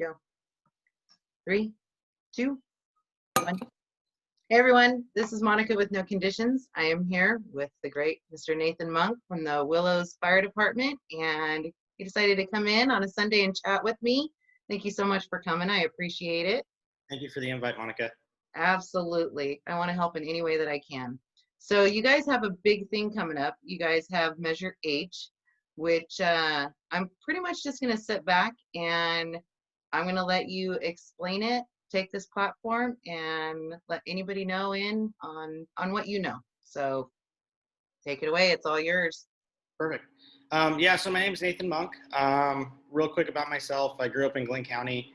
Go. 3, 2, 1. Hey everyone, this is Monica with No Conditions. I am here with the great Mr. Nathan Monck from the Willows Fire Department, and he decided to come in on a Sunday and chat with me. Thank you so much for coming. I appreciate it. Thank you for the invite, Monica. Absolutely. I want to help in any way that I can. So you guys have a big thing coming up. You guys have Measure H, which I'm pretty much just going to sit back and I'm going to let you explain it, take this platform and let anybody know in on what you know. So take it away. It's all yours. Perfect. Yeah, so my name is Nathan Monck. Real quick about myself, I grew up in Glynn County.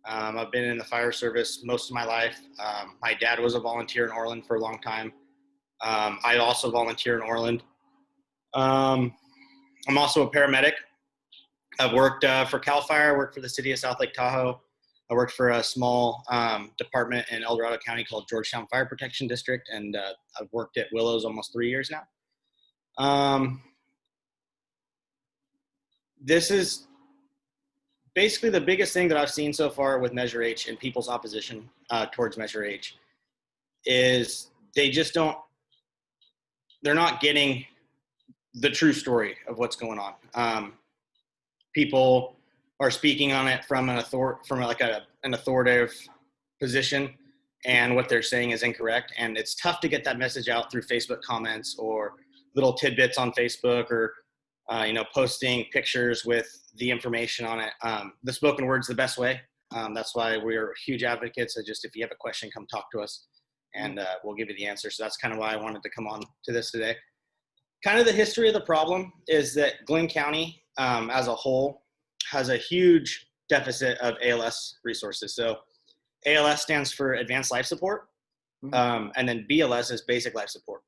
I've been in the fire service most of my life. My dad was a volunteer in Orland for a long time. I also volunteer in Orland. I'm also a paramedic. I've worked for CAL FIRE, I worked for the city of South Lake Tahoe. I worked for a small department in El Dorado County called Georgetown Fire Protection District, and I've worked at Willows almost 3 years now. This is basically the biggest thing that I've seen so far with Measure H and people's opposition towards Measure H is they're not getting the true story of what's going on. People are speaking on it from an authoritative position, and what they're saying is incorrect. And it's tough to get that message out through Facebook comments or little tidbits on Facebook or posting pictures with the information on it. The spoken word's the best way. That's why we're huge advocates. If you have a question, come talk to us, and we'll give you the answer. So that's kind of why I wanted to come on to this today. Kind of the history of the problem is that Glynn County as a whole has a huge deficit of ALS resources. So ALS stands for Advanced Life Support, and then BLS is Basic Life Support.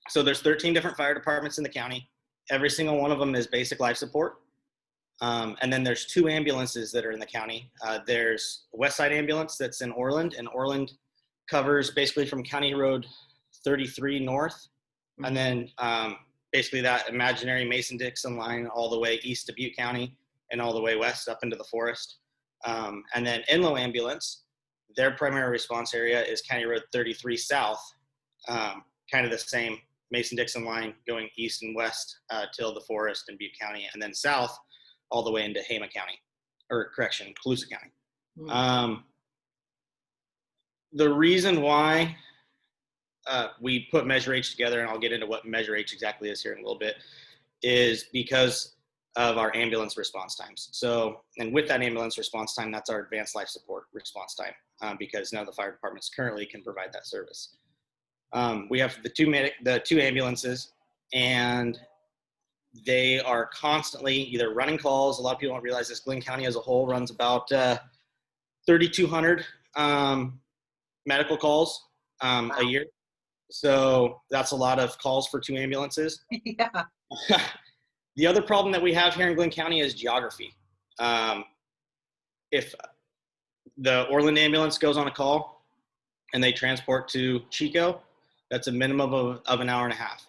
So there's 13 different fire departments in the county. Every single one of them is Basic Life Support. And then there's 2 ambulances that are in the county. There's West Side Ambulance that's in Orland, and Orland covers basically from County Road 33 north, and then basically that imaginary Mason-Dixon line all the way east to Butte County and all the way west up into the forest. And then Enloe Ambulance, their primary response area is County Road 33 south, kind of the same Mason-Dixon line going east and west till the forest and Butte County, and then south all the way into Colusa County. The reason why we put Measure H together, and I'll get into what Measure H exactly is here in a little bit, is because of our ambulance response times. So, and with that ambulance response time, that's our Advanced Life Support response time, because none of the fire departments currently can provide that service. We have the two ambulances, and they are constantly either running calls. A lot of people don't realize this. Glynn County as a whole runs about 3,200 medical calls a year. So that's a lot of calls for 2 ambulances. Yeah. The other problem that we have here in Glynn County is geography. If the Orland ambulance goes on a call and they transport to Chico, that's a minimum of an hour and a half.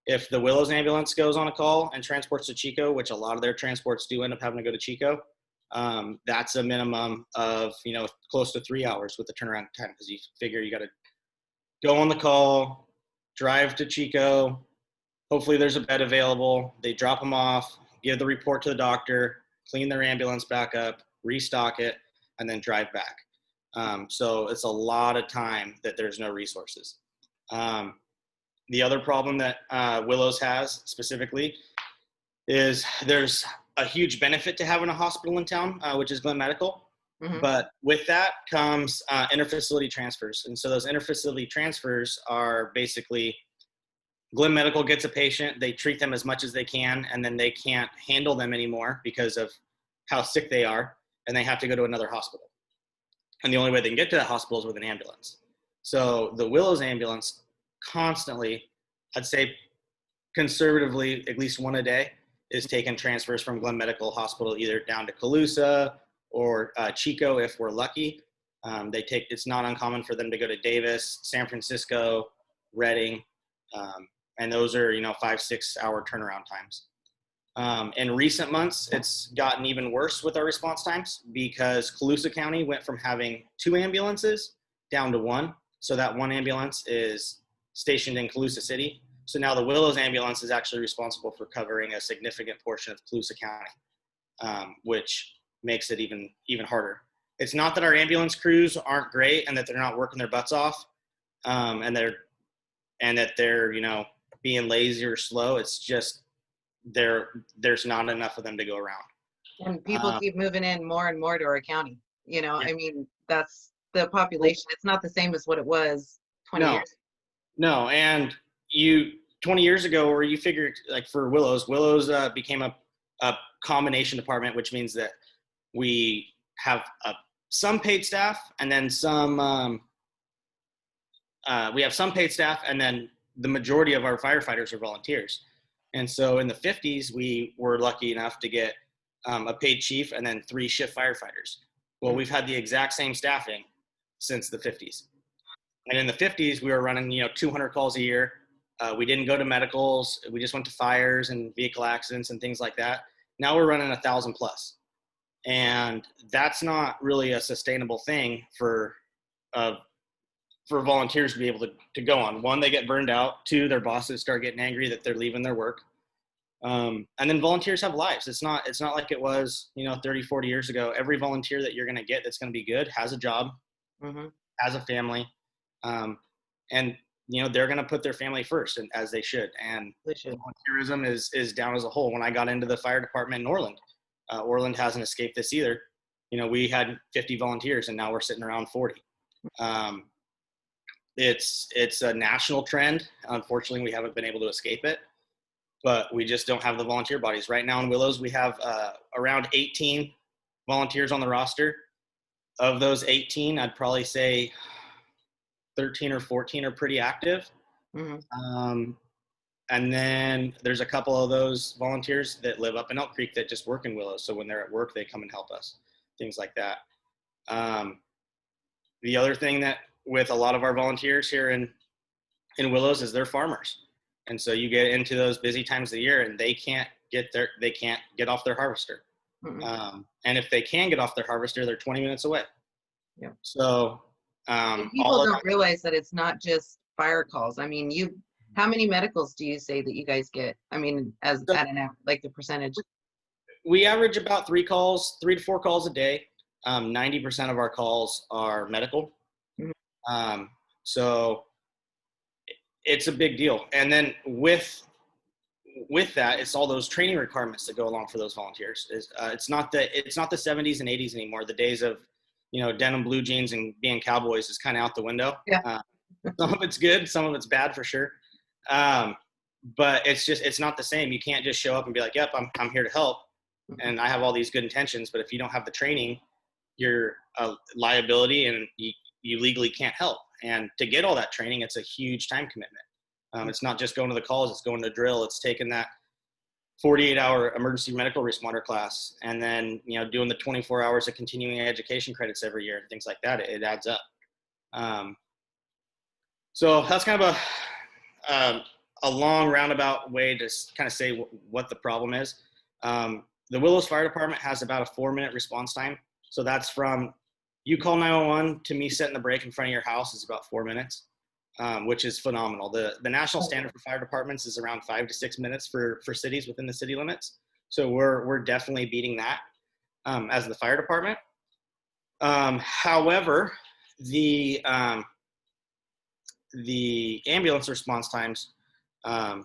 If the Willows ambulance goes on a call and transports to Chico, which a lot of their transports do end up having to go to Chico, that's a minimum of, close to 3 hours with the turnaround time, because you figure you got to go on the call, drive to Chico, hopefully there's a bed available, they drop them off, give the report to the doctor, clean their ambulance back up, restock it, and then drive back. So it's a lot of time that there's no resources. The other problem that Willows has specifically is there's a huge benefit to having a hospital in town, which is Glynn Medical. But with that comes interfacility transfers. And so those interfacility transfers are basically Glynn Medical gets a patient, they treat them as much as they can, and then they can't handle them anymore because of how sick they are, and they have to go to another hospital. And the only way they can get to that hospital is with an ambulance. So the Willows ambulance constantly, I'd say conservatively, at least one a day, is taking transfers from Glynn Medical Hospital either down to Colusa or Chico if we're lucky. It's not uncommon for them to go to Davis, San Francisco, Redding, and those are 5-6 hour turnaround times. In recent months, it's gotten even worse with our response times because Colusa County went from having 2 ambulances down to 1. So that 1 ambulance is stationed in Colusa City. So now the Willows ambulance is actually responsible for covering a significant portion of Colusa County, which makes it even harder. It's not that our ambulance crews aren't great and that they're not working their butts off, and that they're being lazy or slow. It's just there's not enough of them to go around. And people keep moving in more and more to our county. Yeah. I mean, that's the population. It's not the same as what it was 20 years. No, and 20 years ago, or you figure like for Willows became a combination department, which means that we have some paid staff and then some. We have some paid staff, and then the majority of our firefighters are volunteers. And so in the 50s, we were lucky enough to get a paid chief and then 3 shift firefighters. Well, we've had the exact same staffing since the 50s. And in the 50s, we were running 200 calls a year. We didn't go to medicals. We just went to fires and vehicle accidents and things like that. Now we're running 1,000 plus. And that's not really a sustainable thing for volunteers to be able to go on. 1, they get burned out. 2, their bosses start getting angry that they're leaving their work. And then volunteers have lives. It's not like it was, 30, 40 years ago. Every volunteer that you're going to get that's going to be good has a job, has a family. And, they're going to put their family first, and as they should. And volunteerism is down as a whole. When I got into the fire department in Orland, Orland hasn't escaped this either. We had 50 volunteers and now we're sitting around 40. It's a national trend. Unfortunately, we haven't been able to escape it, but we just don't have the volunteer bodies. Right now in Willows, we have around 18 volunteers on the roster. Of those 18, I'd probably say 13 or 14 are pretty active. And then there's a couple of those volunteers that live up in Elk Creek that just work in Willows. So when they're at work, they come and help us, things like that. The other thing that with a lot of our volunteers here in Willows is they're farmers. And so you get into those busy times of the year and they can't get off their harvester. And if they can get off their harvester, they're 20 minutes away. Yeah. So people don't realize that it's not just fire calls. I mean, how many medicals do you say that you guys get? I mean, like the percentage? We average about 3 to 4 calls a day. 90% of our calls are medical. So it's a big deal. And then with that, it's all those training requirements that go along for those volunteers. It's not the 70s and 80s anymore. The days of, denim blue jeans and being cowboys is kind of out the window. Yeah. Some of it's good, some of it's bad for sure. But it's not the same. You can't just show up and be like, yep, I'm here to help. And I have all these good intentions, but if you don't have the training, you're a liability and you legally can't help. And to get all that training, it's a huge time commitment. It's not just going to the calls, it's going to drill. It's taking that 48-hour emergency medical responder class and then, doing the 24 hours of continuing education credits every year and things like that. It adds up. So that's kind of a long roundabout way to kind of say what the problem is. The Willows Fire Department has about a 4-minute response time. So that's from you call 911 to me setting the brake in front of your house is about 4 minutes, which is phenomenal. The national standard for fire departments is around 5 to 6 minutes for cities within the city limits. So we're definitely beating that as the fire department. However, the ambulance response times, the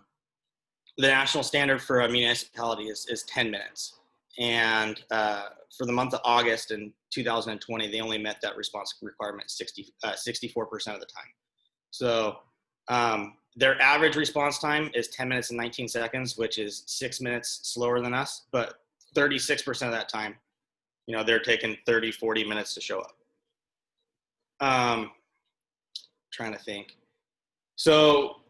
national standard for a municipality is 10 minutes. And for the month of August in 2020, they only met that response requirement 64% of the time. So their average response time is 10 minutes and 19 seconds, which is 6 minutes slower than us. But 36% of that time, they're taking 30, 40 minutes to show up. Trying to think. So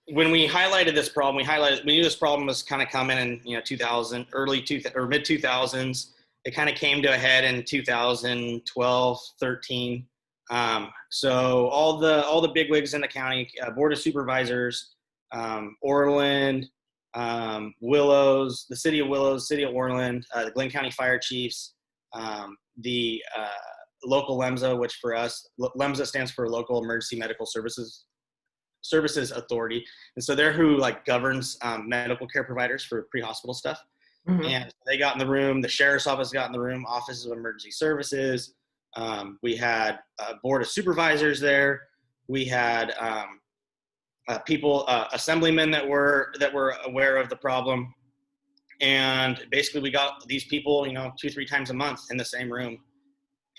when we highlighted this problem, we knew this problem was kind of coming in, 2000, mid 2000s. It kind of came to a head in 2012, 13. So all the bigwigs in the county, board of supervisors, Orland, Willows, the city of Willows, city of Orland, the Glenn County Fire Chiefs, the local LEMSA, which for us, LEMSA stands for Local Emergency Medical Services Authority. And so they're who like governs medical care providers for pre-hospital stuff. Mm-hmm. And they got in the room, the sheriff's office got in the room, Office of Emergency Services. We had a board of supervisors there. We had people, assemblymen that were aware of the problem. And basically we got these people, 2-3 times a month in the same room.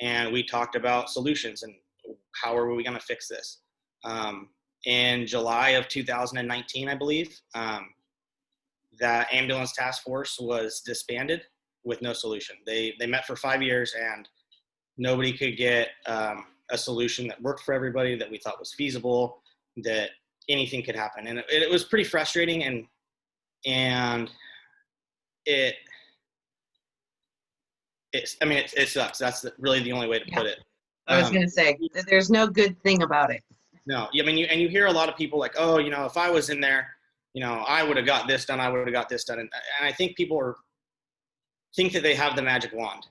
And we talked about solutions and how are we going to fix this. In July of 2019, I believe, that ambulance task force was disbanded with no solution. They met for 5 years and nobody could get a solution that worked for everybody, that we thought was feasible, that anything could happen. And it was pretty frustrating, and it sucks. That's really the only way to put it. I was going to say that there's no good thing about it. No, I mean, you hear a lot of people like, oh, if I was in there, I would have got this done. I would have got this done. And I think people think that they have the magic wand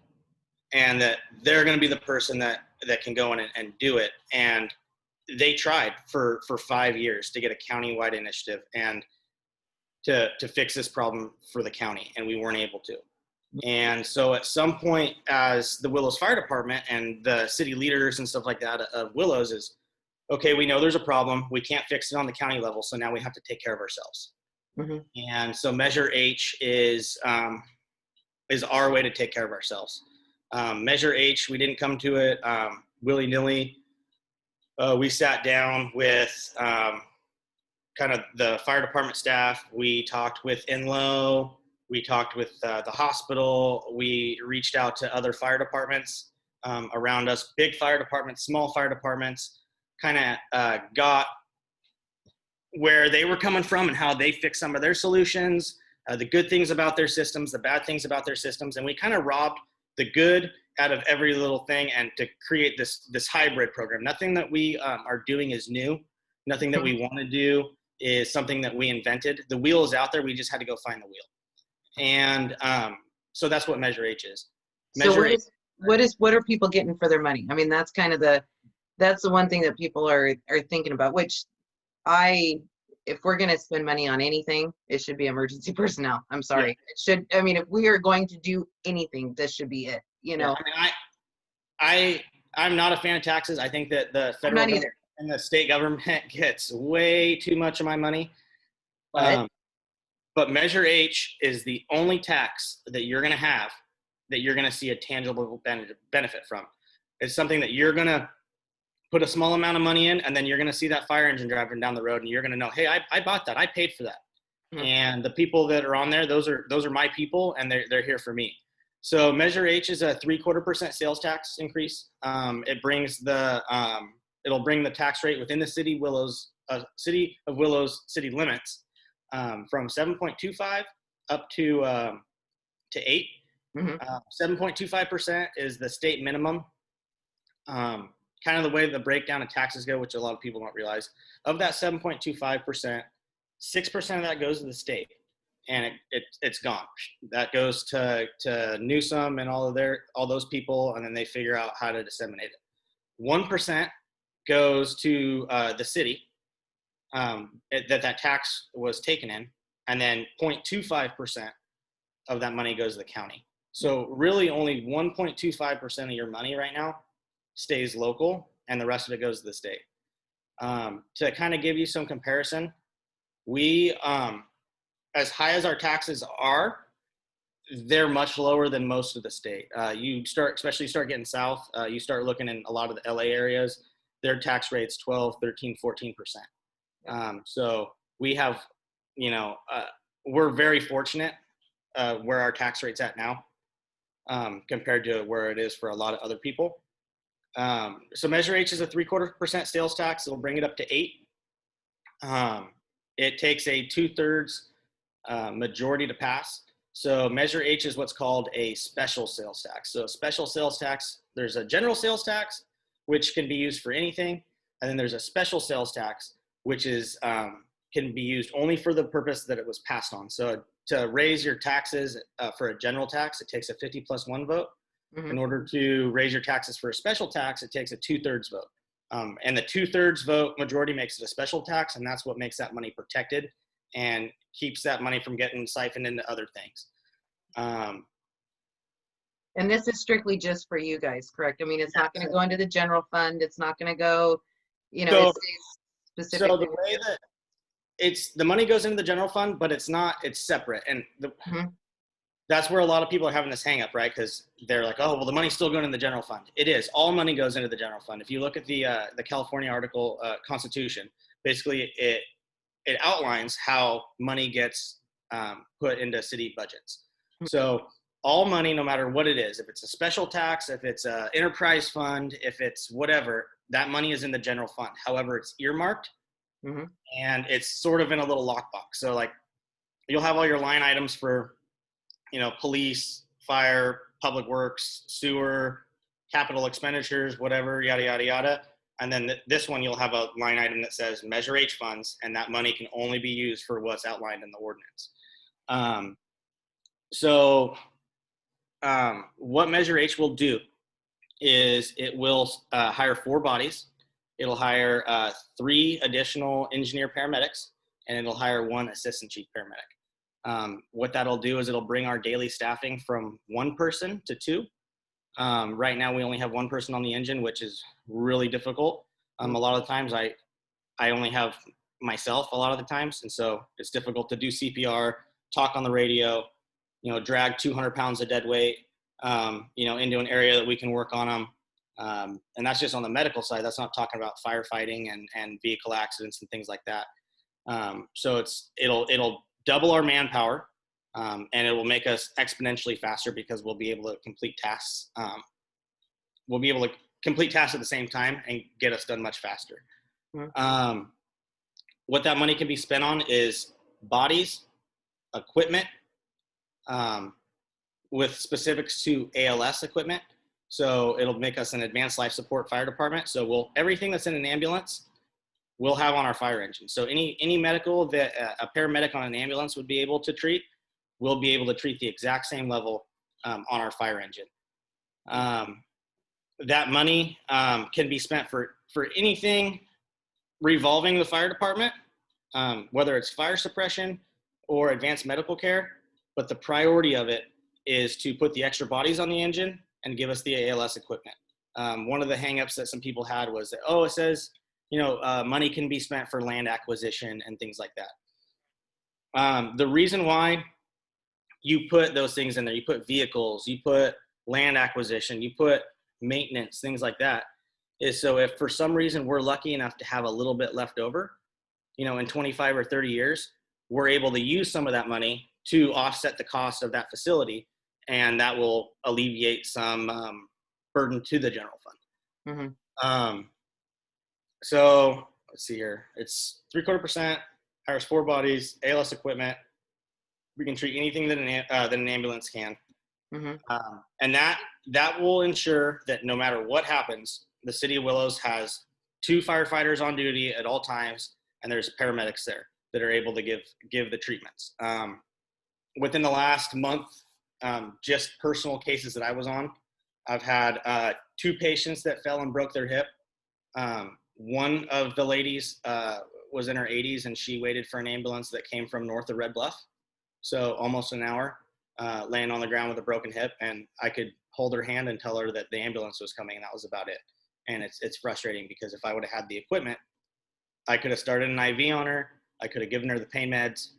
and that they're going to be the person that can go in and do it. And they tried for 5 years to get a county-wide initiative and to fix this problem for the county, and we weren't able to. And so at some point, as the Willows Fire Department and the city leaders and stuff like that of Willows is, okay, we know there's a problem. We can't fix it on the county level, so now we have to take care of ourselves. Mm-hmm. And so Measure H is our way to take care of ourselves. Measure H, we didn't come to it willy-nilly. We sat down with kind of the fire department staff. We talked with INLO. We talked with the hospital. We reached out to other fire departments around us, big fire departments, small fire departments, kind of got where they were coming from and how they fix some of their solutions, the good things about their systems, the bad things about their systems. And we kind of robbed the good out of every little thing and to create this hybrid program. Nothing that we are doing is new. Nothing that we want to do is something that we invented. The wheel is out there. We just had to go find the wheel. And so that's what Measure H is. What are people getting for their money? I mean, that's kind of that's the one thing that people are thinking about, which if we're going to spend money on anything, it should be emergency personnel. I'm sorry. Yeah. If we are going to do anything, this should be it, Yeah, I'm not a fan of taxes. I think that the federal government and the state government gets way too much of my money. But Measure H is the only tax that you're going to have that you're going to see a tangible benefit from. It's something that you're going to put a small amount of money in, and then you're going to see that fire engine driving down the road, and you're going to know, hey, I bought that. I paid for that. Mm-hmm. And the people that are on there, those are my people, and they're here for me. So Measure H is a 0.75% sales tax increase. It brings it'll bring the tax rate within the city of Willows city limits from 7.25 up to 8. Mm-hmm. 7.25% is the state minimum. Kind of the way the breakdown of taxes go, which a lot of people don't realize. Of that 7.25%, 6% of that goes to the state, and it's gone. That goes to Newsom and all those people, and then they figure out how to disseminate it. 1% goes to the city that tax was taken in, and then 0.25% of that money goes to the county. So really only 1.25% of your money right now stays local, and the rest of it goes to the state. To kind of give you some comparison, we, as high as our taxes are, they're much lower than most of the state. Especially start getting south, you start looking in a lot of the LA areas, their tax rate's 12, 13, 14%. So we have, we're very fortunate where our tax rate's at now compared to where it is for a lot of other people. So Measure H is a 0.75% sales tax. It'll bring it up to 8. It takes a 2/3 majority to pass. So Measure H is what's called a special sales tax. So special sales tax, there's a general sales tax, which can be used for anything. And then there's a special sales tax, which is can be used only for the purpose that it was passed on. So to raise your taxes for a general tax, it takes a 50+1 vote. In order to raise your taxes for a special tax, it takes a 2/3 vote. And the 2/3 vote majority makes it a special tax, and that's what makes that money protected and keeps that money from getting siphoned into other things. And this is strictly just for you guys, correct? I mean, it's not going to go into the general fund. It's not going to go, you know, it stays specifically. So the way that the money goes into the general fund, but it's separate. And that's where a lot of people are having this hang up, right? Because they're like, oh, well, the money's still going in the general fund. It is. All money goes into the general fund. If you look at the California article, Constitution, basically it outlines how money gets put into city budgets. So all money, no matter what it is, if it's a special tax, if it's an enterprise fund, if it's whatever, that money is in the general fund. However, it's earmarked and it's sort of in a little lockbox. So like you'll have all your line items for, you know, police, fire, public works, sewer, capital expenditures, whatever, yada, yada, yada. And then this one, you'll have a line item that says Measure H funds, and that money can only be used for what's outlined in the ordinance. What Measure H will do is it will hire 4 bodies. It'll hire 3 additional engineer paramedics, and it'll hire 1 assistant chief paramedic. What that'll do is it'll bring our daily staffing from 1 person to 2. Right now we only have 1 person on the engine, which is really difficult. A lot of the times I only have myself a lot of the times. And so it's difficult to do CPR, talk on the radio, you know, drag 200 pounds of dead weight, you know, into an area that we can work on them. And that's just on the medical side. That's not talking about firefighting and vehicle accidents and things like that. So it'll double our manpower, and it will make us exponentially faster because we'll be able to complete tasks. We'll be able to complete tasks at the same time and get us done much faster. What that money can be spent on is bodies, equipment, with specifics to ALS equipment. So it'll make us an advanced life support fire department. So everything that's in an ambulance, we'll have on our fire engine. So any medical that a paramedic on an ambulance would be able to treat, we'll be able to treat the exact same level on our fire engine. That money can be spent for anything revolving the fire department, whether it's fire suppression or advanced medical care. But the priority of it is to put the extra bodies on the engine and give us the ALS equipment. One of the hangups that some people had was that, oh, it says, you know, money can be spent for land acquisition and things like that. The reason why you put those things in there, you put vehicles, you put land acquisition, you put maintenance, things like that, is so if for some reason we're lucky enough to have a little bit left over, you know, in 25 or 30 years, we're able to use some of that money to offset the cost of that facility, and that will alleviate some burden to the general fund. So let's see here. It's 0.75%, hires 4 bodies, ALS equipment. We can treat anything that an ambulance can. And that will ensure that no matter what happens, the city of Willows has 2 firefighters on duty at all times, and there's paramedics there that are able to give the treatments. Within the last month, just personal cases that I was on, I've had 2 patients that fell and broke their hip. One of the ladies was in her 80s, and she waited for an ambulance that came from north of Red Bluff. So almost an hour, laying on the ground with a broken hip, and I could hold her hand and tell her that the ambulance was coming, and that was about it. And it's frustrating because if I would have had the equipment, I could have started an IV on her. I could have given her the pain meds.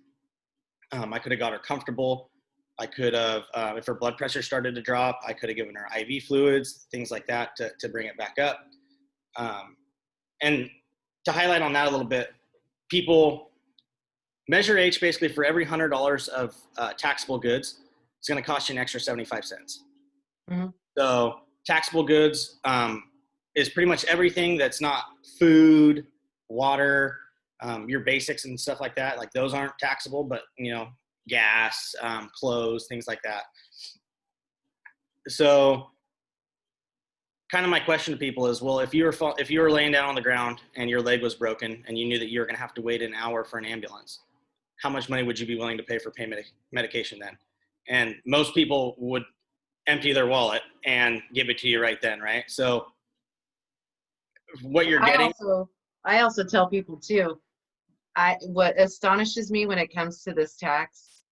I could have got her comfortable. I could have, if her blood pressure started to drop, I could have given her IV fluids, things like that to bring it back up. And to highlight on that a little bit, Measure H basically for every $100 of taxable goods, it's going to cost you an extra 75 cents. So taxable goods is pretty much everything that's not food, water, your basics and stuff like that. Like those aren't taxable, but you know, gas, clothes, things like that. So kind of my question to people is, well, if you were laying down on the ground and your leg was broken and you knew that you were going to have to wait an hour for an ambulance, how much money would you be willing to pay for pain medication then? And most people would empty their wallet and give it to you right then, right? So what you're getting. I also tell people too, what astonishes me when it comes to this tax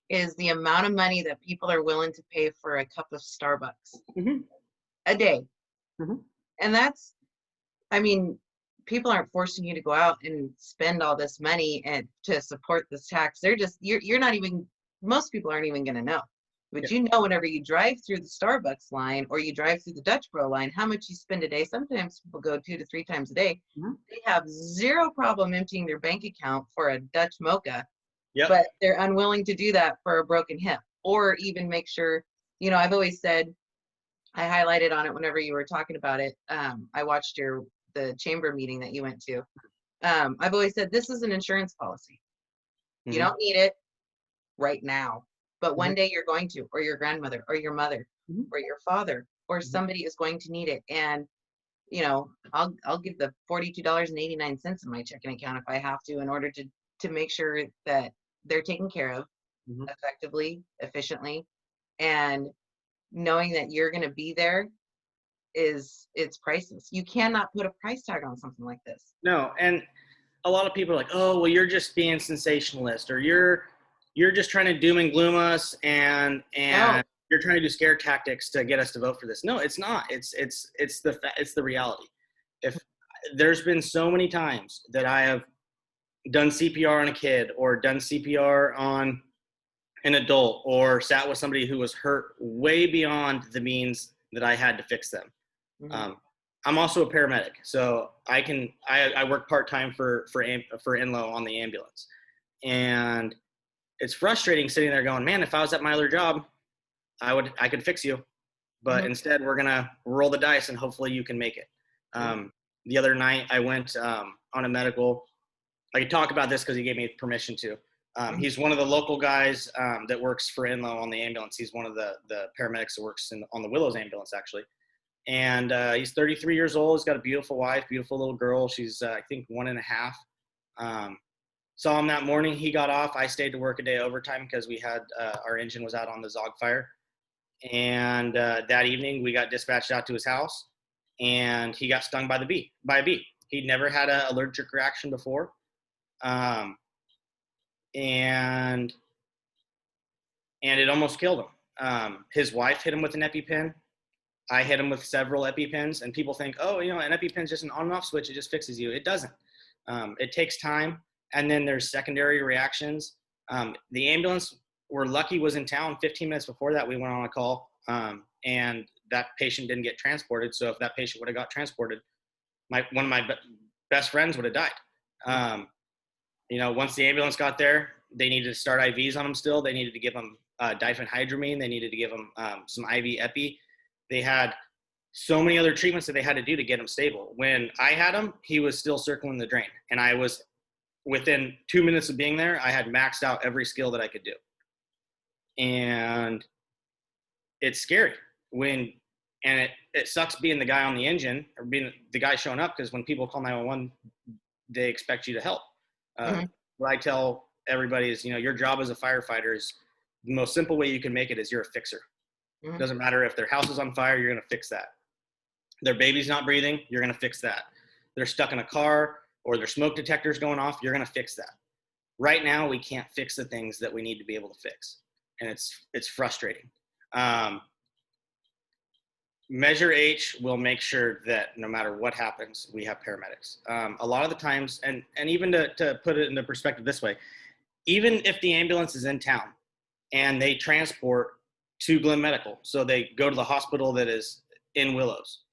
is the amount of money that people are willing to pay for a cup of Starbucks a day. And that's, I mean, people aren't forcing you to go out and spend all this money and to support this tax. They're just, you're not even, most people aren't even going to know. But you know, whenever you drive through the Starbucks line or you drive through the Dutch Bro line, how much you spend a day. Sometimes people go 2 to 3 times a day. They have zero problem emptying their bank account for a Dutch mocha, but they're unwilling to do that for a broken hip, or even make sure, you know, I've always said, I highlighted on it whenever you were talking about it. I watched the chamber meeting that you went to. I've always said, this is an insurance policy. You don't need it right now. But one day you're going to, or your grandmother, or your mother, or your father, or somebody is going to need it. And, you know, I'll give the $42.89 in my checking account if I have to, in order to make sure that they're taken care of effectively, efficiently, and knowing that you're going to be there it's priceless. You cannot put a price tag on something like this. No, and a lot of people are like, oh, well, you're just being sensationalist, or you're just trying to doom and gloom us, and you're trying to do scare tactics to get us to vote for this. No, it's not. It's the reality. If there's been so many times that I have done CPR on a kid, or done CPR on an adult, or sat with somebody who was hurt way beyond the means that I had to fix them. I'm also a paramedic, so I work part-time for Inlo on the ambulance, and it's frustrating sitting there going, man, if I was at my other job, I could fix you, but instead we're gonna roll the dice and hopefully you can make it. The other night I went on a medical. I could talk about this because he gave me permission to. He's one of the local guys that works for Inlo on the ambulance. He's one of the paramedics that works on the Willows ambulance, actually. And he's 33 years old. He's got a beautiful wife, beautiful little girl. She's, I think, 1.5. Saw him that morning. He got off. I stayed to work a day overtime because we had our engine was out on the Zog fire. And that evening, we got dispatched out to his house, and he got stung by a bee. He'd never had an allergic reaction before. And it almost killed him. His wife hit him with an EpiPen. I hit him with several EpiPens, and people think, oh, you know, an EpiPen is just an on and off switch. It just fixes you. It doesn't. It takes time, and then there's secondary reactions. The ambulance, we're lucky, was in town 15 minutes before that. We went on a call, and that patient didn't get transported. So if that patient would have got transported, one of my best friends would have died. You know, once the ambulance got there, they needed to start IVs on him still. They needed to give him diphenhydramine. They needed to give him some IV epi. They had so many other treatments that they had to do to get him stable. When I had him, he was still circling the drain. And I was, within 2 minutes of being there, I had maxed out every skill that I could do. And it's scary and it sucks being the guy on the engine, or being the guy showing up, because when people call 911, they expect you to help. What I tell everybody is, you know, your job as a firefighter is the most simple way you can make it is you're a fixer. It doesn't matter if their house is on fire, you're going to fix that. Their baby's not breathing, you're going to fix that. They're stuck in a car, or their smoke detector's going off, you're going to fix that. Right now, we can't fix the things that we need to be able to fix. And it's frustrating. Measure H will make sure that no matter what happens, we have paramedics. A lot of the times, and even to put it into perspective this way, even if the ambulance is in town and they transport to Glen Medical, so they go to the hospital that is in Willows,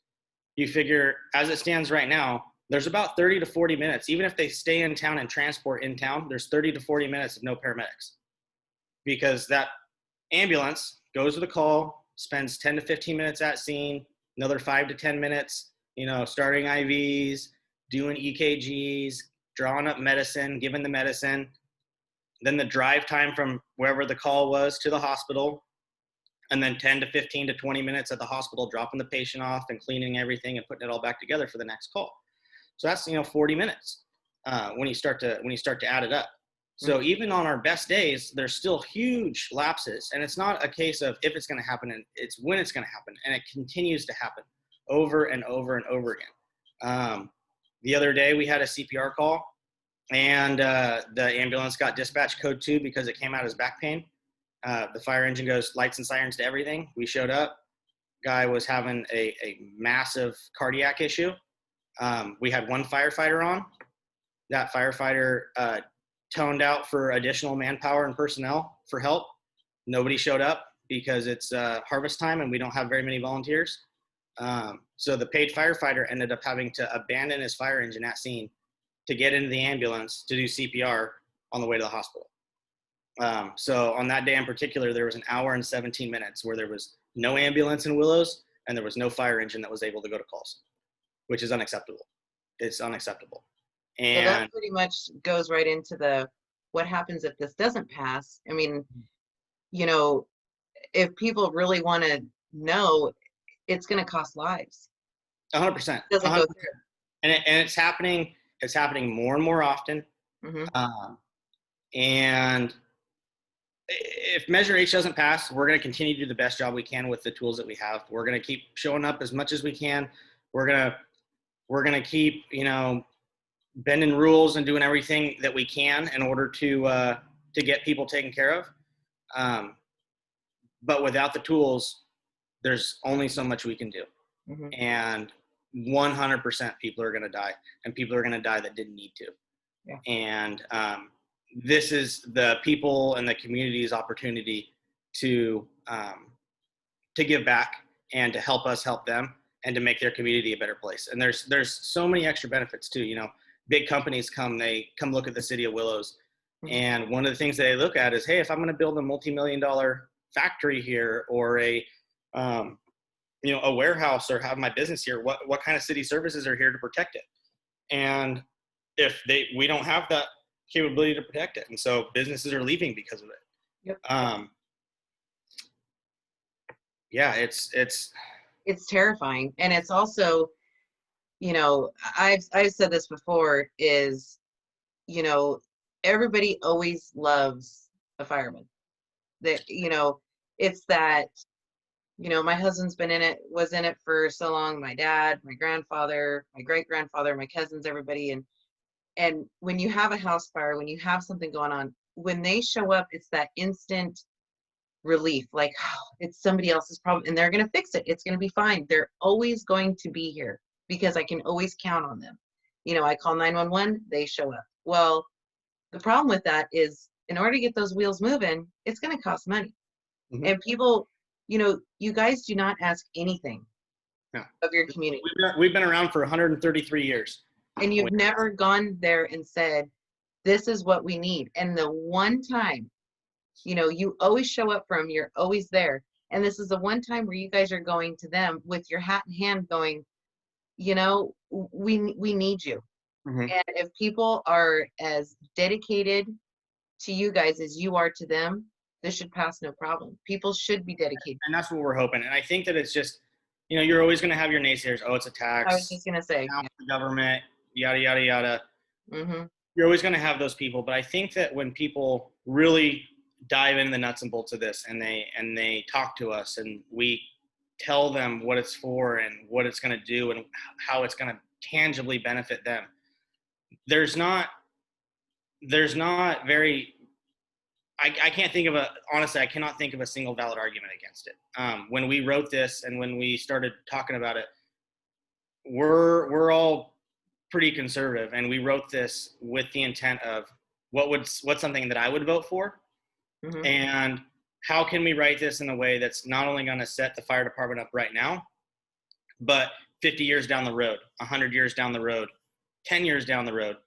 you figure, as it stands right now, there's about 30 to 40 minutes. Even if they stay in town and transport in town, there's 30 to 40 minutes of no paramedics, because that ambulance goes to the call, spends 10 to 15 minutes at scene, another 5 to 10 minutes, you know, starting IVs, doing EKGs, drawing up medicine, giving the medicine, then the drive time from wherever the call was to the hospital, and then 10 to 15 to 20 minutes at the hospital, dropping the patient off and cleaning everything and putting it all back together for the next call. So that's, 40 minutes when you start to add it up. So even on our best days, there's still huge lapses, and it's not a case of if it's going to happen, and it's when it's going to happen, and it continues to happen over and over and over again. The other day we had a CPR call, and the ambulance got dispatched code 2 because it came out as back pain. The fire engine goes lights and sirens to everything. We showed up. Guy was having a massive cardiac issue. We had one firefighter on. That firefighter toned out for additional manpower and personnel for help. Nobody showed up because it's harvest time and we don't have very many volunteers. So the paid firefighter ended up having to abandon his fire engine at scene to get into the ambulance to do CPR on the way to the hospital. So on that day in particular, there was an hour and 17 minutes where there was no ambulance in Willows and there was no fire engine that was able to go to calls, which is unacceptable. It's unacceptable. And so that pretty much goes right into what happens if this doesn't pass. I mean, if people really want to know, it's going to cost lives. 100%. Doesn't go through. And it's happening more and more often. And if Measure H doesn't pass, we're going to continue to do the best job we can with the tools that we have. We're going to keep showing up as much as we can. We're going to keep, bending rules and doing everything that we can in order to get people taken care of. But without the tools, there's only so much we can do. And 100% people are going to die, and people are going to die that didn't need to. Yeah. And this is the people and the community's opportunity to give back and to help us help them and to make their community a better place. And there's so many extra benefits too. Big companies come look at the city of Willows. And one of the things they look at is, hey, if I'm going to build a multi-million-dollar factory here, or a warehouse, or have my business here, what kind of city services are here to protect it? And if we don't have that capability to protect it, and so businesses are leaving because of it. Yep. Yeah, it's terrifying. And it's also, I've said this before, is, everybody always loves a fireman. That, it's that, my husband's was in it for so long, my dad, my grandfather, my great-grandfather, my cousins, everybody. And when you have a house fire, when you have something going on, when they show up, it's that instant relief, like, oh, it's somebody else's problem and they're going to fix it. It's going to be fine. They're always going to be here because I can always count on them. I call 911, they show up. Well, the problem with that is, in order to get those wheels moving, it's going to cost money. And people, you guys do not ask anything of your community. We've been around for 133 years. And you've never gone there and said, this is what we need. And the one time, you always show up for them, you're always there. And this is the one time where you guys are going to them with your hat in hand going, we need you. And if people are as dedicated to you guys as you are to them, this should pass no problem. People should be dedicated. And that's what we're hoping. And I think that it's just, you're always going to have your naysayers. Oh, it's a tax. I was just going to say. The government, yada, yada, yada. You're always going to have those people. But I think that when people really dive into the nuts and bolts of this, and they talk to us, and we tell them what it's for and what it's going to do and how it's going to tangibly benefit them, there's not very, I can't think of honestly, I cannot think of a single valid argument against it. When we wrote this and when we started talking about it, we're all pretty conservative, and we wrote this with the intent of what's something that I would vote for, and how can we write this in a way that's not only going to set the fire department up right now, but 50 years down the road, 100 years down the road, 10 years down the road,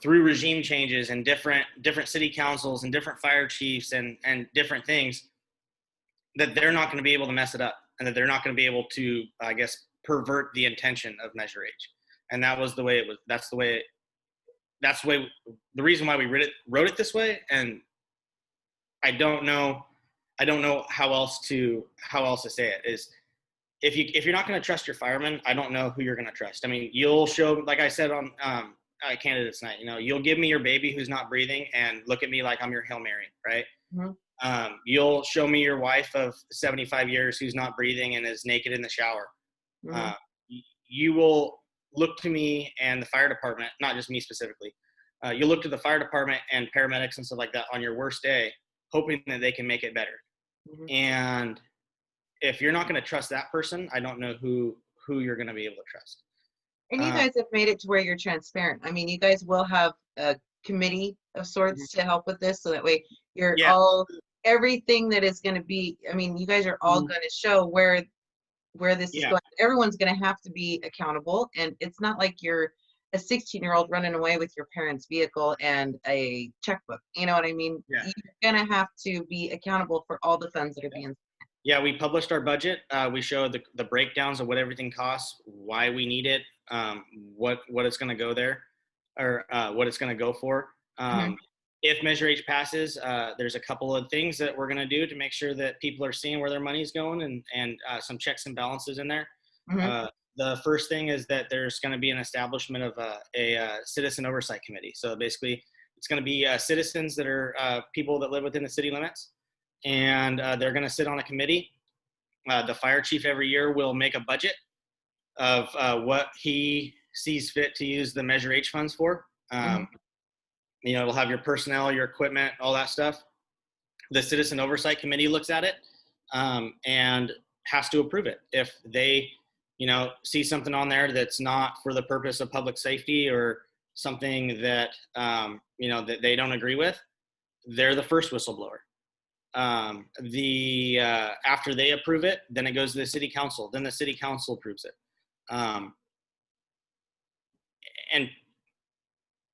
through regime changes and different city councils and different fire chiefs and different things, that they're not going to be able to mess it up, and that they're not going to be able to, I guess, pervert the intention of Measure H. And that was the way it was. That's the reason why we wrote it this way. And I don't know I don't know how else to say it is, if you're not going to trust your firemen, I don't know who you're going to trust. I mean, you'll show, like I said on candidates night, you'll give me your baby who's not breathing and look at me like I'm your Hail Mary, right? Mm-hmm. You'll show me your wife of 75 years who's not breathing and is naked in the shower. Mm-hmm. You will look to me and the fire department, not just me specifically. You'll look to the fire department and paramedics and stuff like that on your worst day, hoping that they can make it better. Mm-hmm. And if you're not going to trust that person, I don't know who you're going to be able to trust. And you guys have made it to where you're transparent. I mean, you guys will have a committee of sorts to help with this, so that way you're all, everything that is going to be, I mean, you guys are all going to show where this is going. Everyone's going to have to be accountable, and it's not like you're a 16-year-old running away with your parents' vehicle and a checkbook. You know what I mean? Yeah. You're going to have to be accountable for all the funds that are being. Yeah, we published our budget. We showed the breakdowns of what everything costs, why we need it, what it's going to go there, or what it's going to go for. If Measure H passes, there's a couple of things that we're going to do to make sure that people are seeing where their money's going, and some checks and balances in there. The first thing is that there's going to be an establishment of a citizen oversight committee. So basically, it's going to be citizens that are people that live within the city limits, and they're going to sit on a committee. The fire chief every year will make a budget of what he sees fit to use the Measure H funds for. It'll have your personnel, your equipment, all that stuff. The Citizen Oversight Committee looks at it and has to approve it. If they, see something on there that's not for the purpose of public safety or something that, that they don't agree with, they're the first whistleblower. After they approve it, then it goes to the city council. Then the city council approves it. And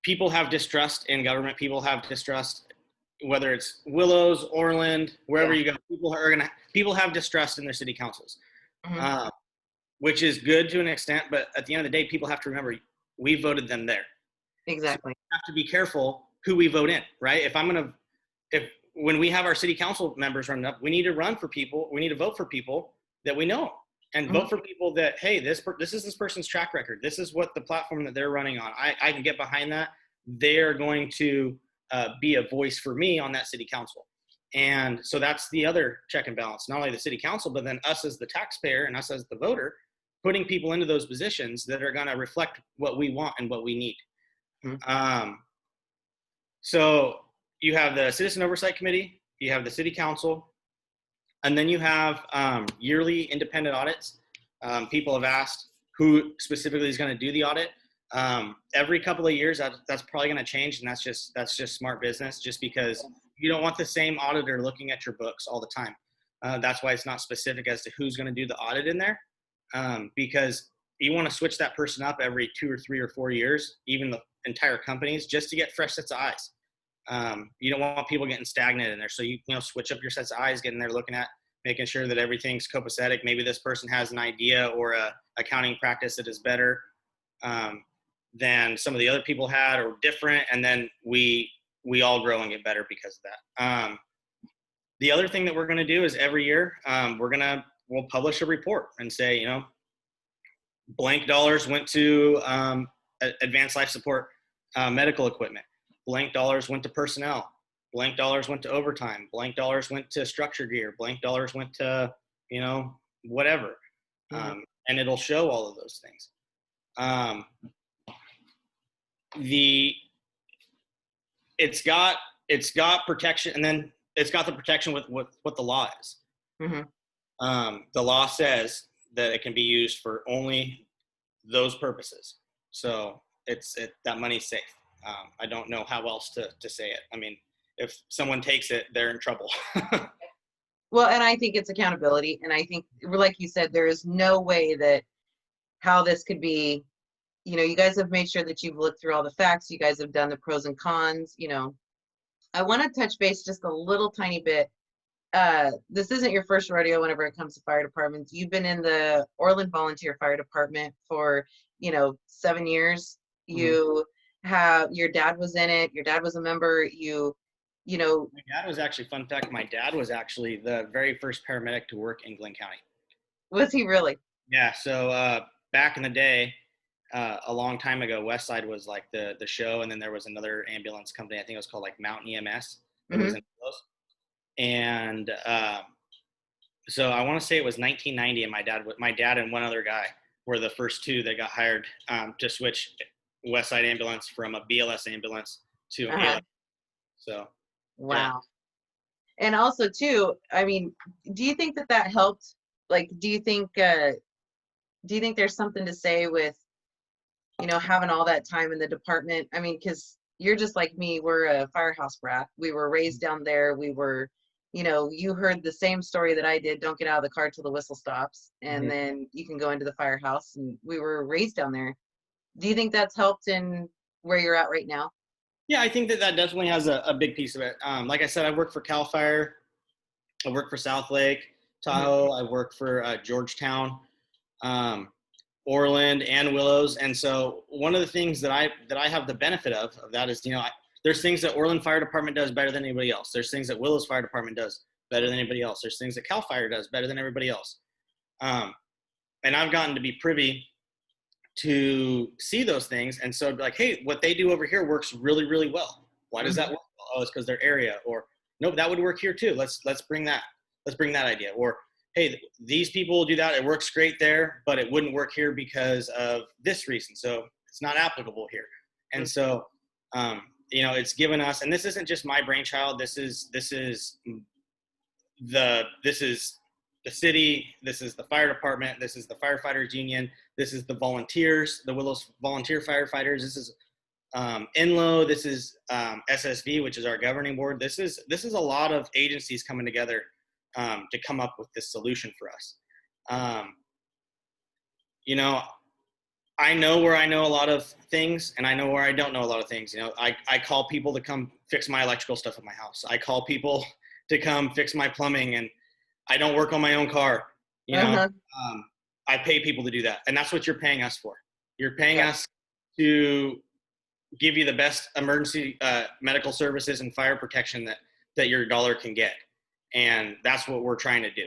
people have distrust in government. People have distrust, whether it's Willows, Orland, wherever you go. People have distrust in their city councils, which is good to an extent. But at the end of the day, people have to remember we voted them there. Exactly. So we have to be careful who we vote in, right? When we have our city council members running up, we need to run for people. We need to vote for people that we know, and vote for people that, hey, this is this person's track record. This is what the platform that they're running on. I can get behind that. They're going to be a voice for me on that city council. And so that's the other check and balance, not only the city council, but then us as the taxpayer and us as the voter, putting people into those positions that are going to reflect what we want and what we need. So you have the Citizen Oversight Committee, you have the City Council, and then you have yearly independent audits. People have asked who specifically is going to do the audit. Every couple of years, that's probably going to change, and that's just smart business, just because you don't want the same auditor looking at your books all the time. That's why it's not specific as to who's going to do the audit in there, because you want to switch that person up every 2 or 3 or 4 years, even the entire companies, just to get fresh sets of eyes. You don't want people getting stagnant in there. So you switch up your sets of eyes, getting there, looking at, making sure that everything's copacetic. Maybe this person has an idea or a accounting practice that is better than some of the other people had, or different. And then we all grow and get better because of that. The other thing that we're going to do is every year we'll publish a report and say, blank dollars went to advanced life support medical equipment. Blank dollars went to personnel. Blank dollars went to overtime. Blank dollars went to structure gear. Blank dollars went to, whatever. And it'll show all of those things. It's got protection, and then it's got the protection with what the law is. The law says that it can be used for only those purposes. So that money's safe. I don't know how else to say it. I mean, if someone takes it, they're in trouble. Well, and I think it's accountability. And I think, like you said, there is no way that how this could be, you guys have made sure that you've looked through all the facts. You guys have done the pros and cons. I want to touch base just a little tiny bit. This isn't your first rodeo whenever it comes to fire departments. You've been in the Orland Volunteer Fire Department for, 7 years. You have, your dad was in it. Your dad was a member. You you know, My dad was actually, fun fact, my dad was actually the very first paramedic to work in Glenn County. was he really? Yeah. So back in the day, a long time ago, Westside was like the show, and then there was another ambulance company. I think it was called like Mountain EMS. That was Hmm. in Willows. And so I want to say it was 1990, and my dad and one other guy were the first two that got hired to switch Westside ambulance from a BLS ambulance to Uh-huh. ALS. So yeah. Wow. And also too, I mean, do you think that that helped? Like, do you think there's something to say with, you know, having all that time in the department? I mean, because you're just like me, we're a firehouse brat. We were raised down there. We were, you know, you heard the same story that I did. Don't get out of the car till the whistle stops, and Mhm. then you can go into the firehouse. And we were raised down there. Do you think that's helped in where you're at right now? Yeah, I think that definitely has a big piece of it. Like I said, I work for Cal Fire. I work for South Lake, Hmm. Tahoe. I work for Georgetown, um, Orland, and Willows. And so one of the things that I have the benefit of that is, there's things that Orland Fire Department does better than anybody else. There's things that Willows Fire Department does better than anybody else. There's things that Cal Fire does better than everybody else. Um, and I've gotten to be privy to see those things, and so like, hey, what they do over here works really, really well. Why does that Hmm. work well? Oh, it's because their area. Or nope, that would work here too. Let's bring that idea. Or hey, these people do that, it works great there, but it wouldn't work here because of this reason, so it's not applicable here. And so it's given us, and this isn't just my brainchild, this is the city, this is the fire department, this is the firefighters union, this is the volunteers, the Willows volunteer firefighters, this is NLO, this is SSV, which is our governing board. This is a lot of agencies coming together to come up with this solution for us. Um, you know, I know where I know a lot of things, and I know where I don't know a lot of things. I call people to come fix my electrical stuff at my house. I call people to come fix my plumbing, and I don't work on my own car. Uh-huh. I pay people to do that, and that's what you're paying us for. You're paying Yeah. us to give you the best emergency medical services and fire protection that your dollar can get, and that's what we're trying to do.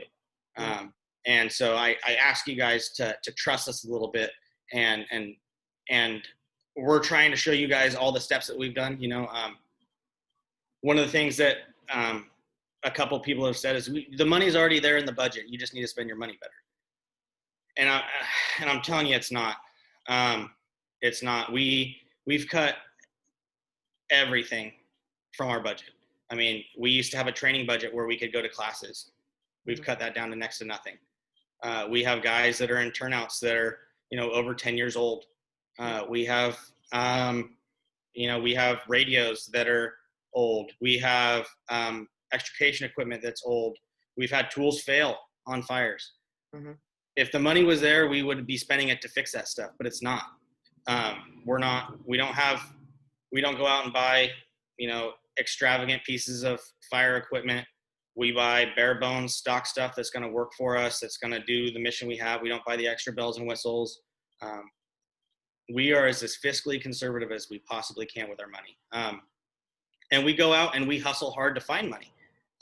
And so I ask you guys to trust us a little bit, and we're trying to show you guys all the steps that we've done. One of the things that a couple people have said is the money's already there in the budget. You just need to spend your money better. And I'm telling you, it's not. It's not. We've cut everything from our budget. I mean, we used to have a training budget where we could go to classes. We've cut that down to next to nothing. We have guys that are in turnouts that are, over 10 years old. We have, we have radios that are old. We have extrication equipment that's old. We've had tools fail on fires. Hmm. If the money was there, we would be spending it to fix that stuff, but it's not. We don't go out and buy, extravagant pieces of fire equipment. We buy bare bones stock stuff that's going to work for us, that's going to do the mission we have. We don't buy the extra bells and whistles. We are as fiscally conservative as we possibly can with our money. And we go out and we hustle hard to find money.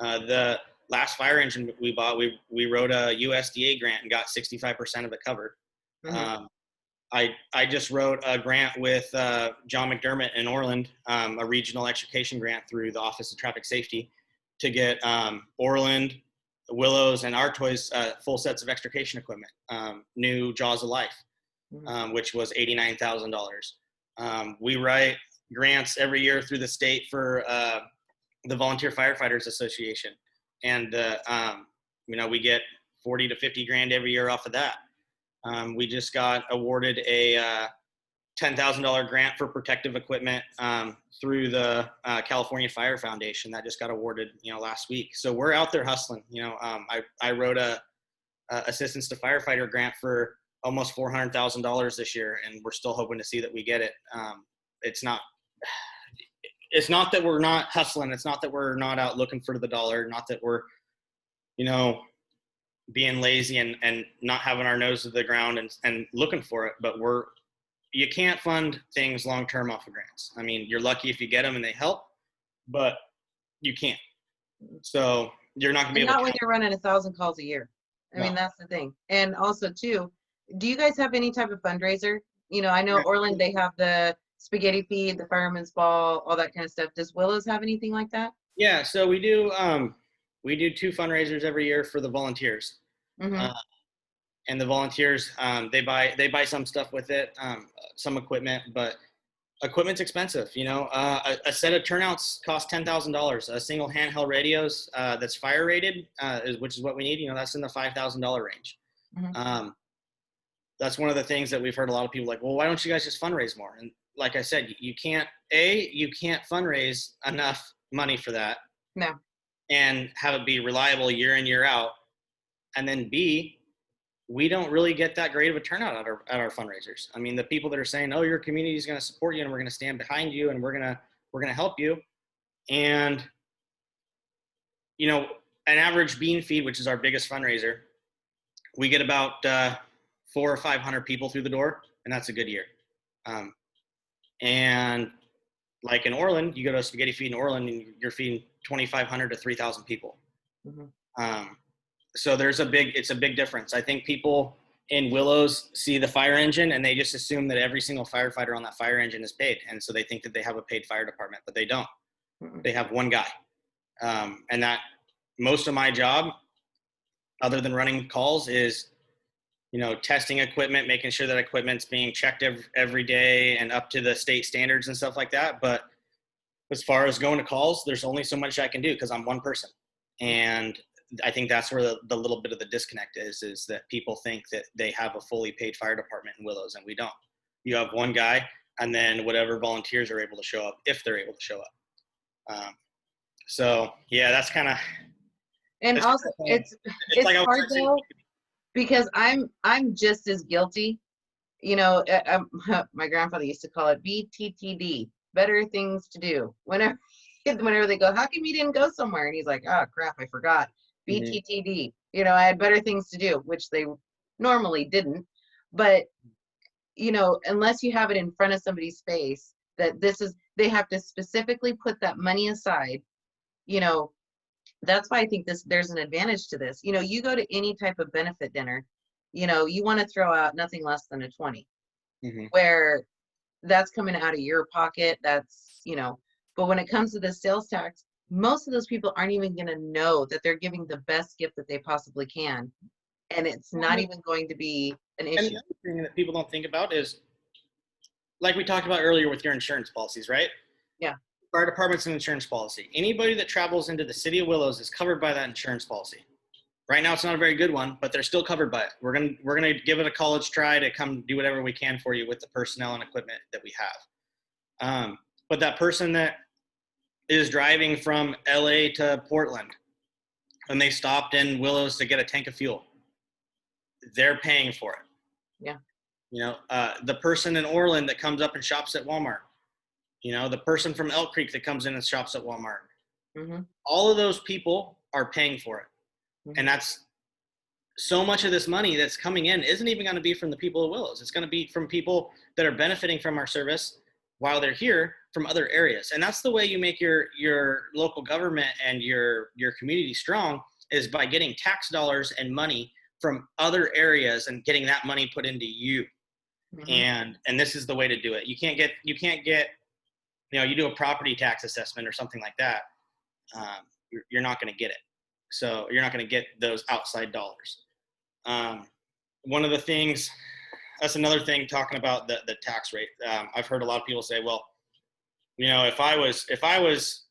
The last fire engine we bought, we wrote a USDA grant and got 65% of it covered. Hmm. I just wrote a grant with John McDermott in Orland, a regional extrication grant through the Office of Traffic Safety, to get Orland, Willows, and Artois full sets of extrication equipment, new Jaws of Life, which was $89,000. We write grants every year through the state for the Volunteer Firefighters Association, and we get 40 to 50 grand every year off of that. We just got awarded a $10,000 grant for protective equipment through the California Fire Foundation that just got awarded, last week. So we're out there hustling. I wrote a assistance to firefighter grant for almost $400,000 this year, and we're still hoping to see that we get it. It's not that we're not hustling. It's not that we're not out looking for the dollar. Not that we're, being lazy and not having our nose to the ground and looking for it. But you can't fund things long-term off of grants. I mean, you're lucky if you get them and they help, but you can't. So you're not going to be And able not to when count. you're running 1,000 calls a year. I No. mean, that's the thing. And also too, do you guys have any type of fundraiser? You know, I know Orland, they have the spaghetti feed, the fireman's ball, all that kind of stuff. Does Willows have anything like that? Yeah, so we do 2 fundraisers every year for the volunteers. Mm-hmm. Uh, and the volunteers, they buy some stuff with it, some equipment, but equipment's expensive. A set of turnouts costs $10,000. A single handheld radios that's fire rated, which is what we need. That's in the $5,000 range. Mm-hmm. That's one of the things that we've heard a lot of people like, well, why don't you guys just fundraise more? And like I said, you can't fundraise enough money for that No. and have it be reliable year in, year out. And then B, we don't really get that great of a turnout at our fundraisers. I mean, the people that are saying, "Oh, your community is going to support you, and we're going to stand behind you, and we're going to help you," and an average bean feed, which is our biggest fundraiser, we get about 400 or 500 people through the door, and that's a good year. And like in Orland, you go to a spaghetti feed in Orland, and you're feeding 2,500 to 3,000 people. Mm-hmm. So it's a big difference. I think people in Willows see the fire engine and they just assume that every single firefighter on that fire engine is paid. And so they think that they have a paid fire department, but they don't. Mm-hmm. They have one guy. And that most of my job, other than running calls, is, testing equipment, making sure that equipment's being checked every day and up to the state standards and stuff like that. But as far as going to calls, there's only so much I can do because I'm one person. And I think that's where the little bit of the disconnect is that people think that they have a fully paid fire department in Willows, and we don't. You have one guy, and then whatever volunteers are able to show up, if they're able to show up. So yeah, that's kind of. And also, it's like hard though, because I'm just as guilty. My grandfather used to call it BTTD, better things to do. Whenever they go, how come you didn't go somewhere? And he's like, oh crap, I forgot. BTTD. I had better things to do, which they normally didn't. But unless you have it in front of somebody's face that they have to specifically put that money aside. That's why I think there's an advantage to this. You go to any type of benefit dinner, you want to throw out nothing less than a 20, where that's coming out of your pocket. But when it comes to the sales tax, most of those people aren't even going to know that they're giving the best gift that they possibly can. And it's not even going to be an issue. And the other thing that people don't think about is, like we talked about earlier with your insurance policies, right? Yeah. Fire department's an insurance policy. Anybody that travels into the city of Willows is covered by that insurance policy. Right now, it's not a very good one, but they're still covered by it. We're gonna give it a college try to come do whatever we can for you with the personnel and equipment that we have. But that person that is driving from LA to Portland and they stopped in Willows to get a tank of fuel, they're paying for it. Yeah. The person in Orland that comes up and shops at Walmart, the person from Elk Creek that comes in and shops at Walmart, all of those people are paying for it. And that's so much of this money that's coming in isn't even going to be from the people of Willows. It's going to be from people that are benefiting from our service while they're here from other areas. And that's the way you make your local government and your community strong, is by getting tax dollars and money from other areas and getting that money put into you. And this is the way to do it. You can't get, you do a property tax assessment or something like that. You're not going to get it. So you're not going to get those outside dollars. One of the things, that's another thing, talking about the tax rate. I've heard a lot of people say, well, if I was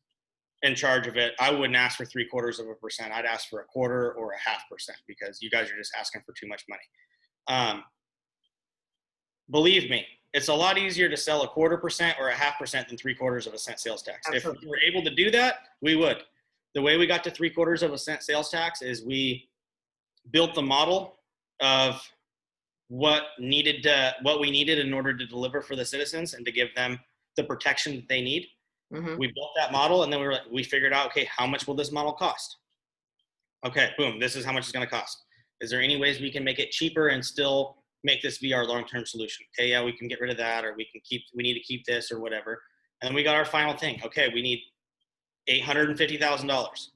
in charge of it, I wouldn't ask for 0.75%. I'd ask for 1/4 or 0.5%, because you guys are just asking for too much money. Believe me, it's a lot easier to sell 1/4% or 0.5% than 0.75 cent sales tax. Absolutely. If we were able to do that, we would. The way we got to 0.75 cent sales tax is we built the model of what we needed in order to deliver for the citizens and to give them the protection that they need. We built that model, and then we figured out, okay, how much will this model cost? Okay, boom, this is how much it's going to cost. Is there any ways we can make it cheaper and still make this be our long-term solution? Okay, yeah, we can get rid of that, or we need to keep this or whatever. And then we got our final thing. Okay, we need $850,000.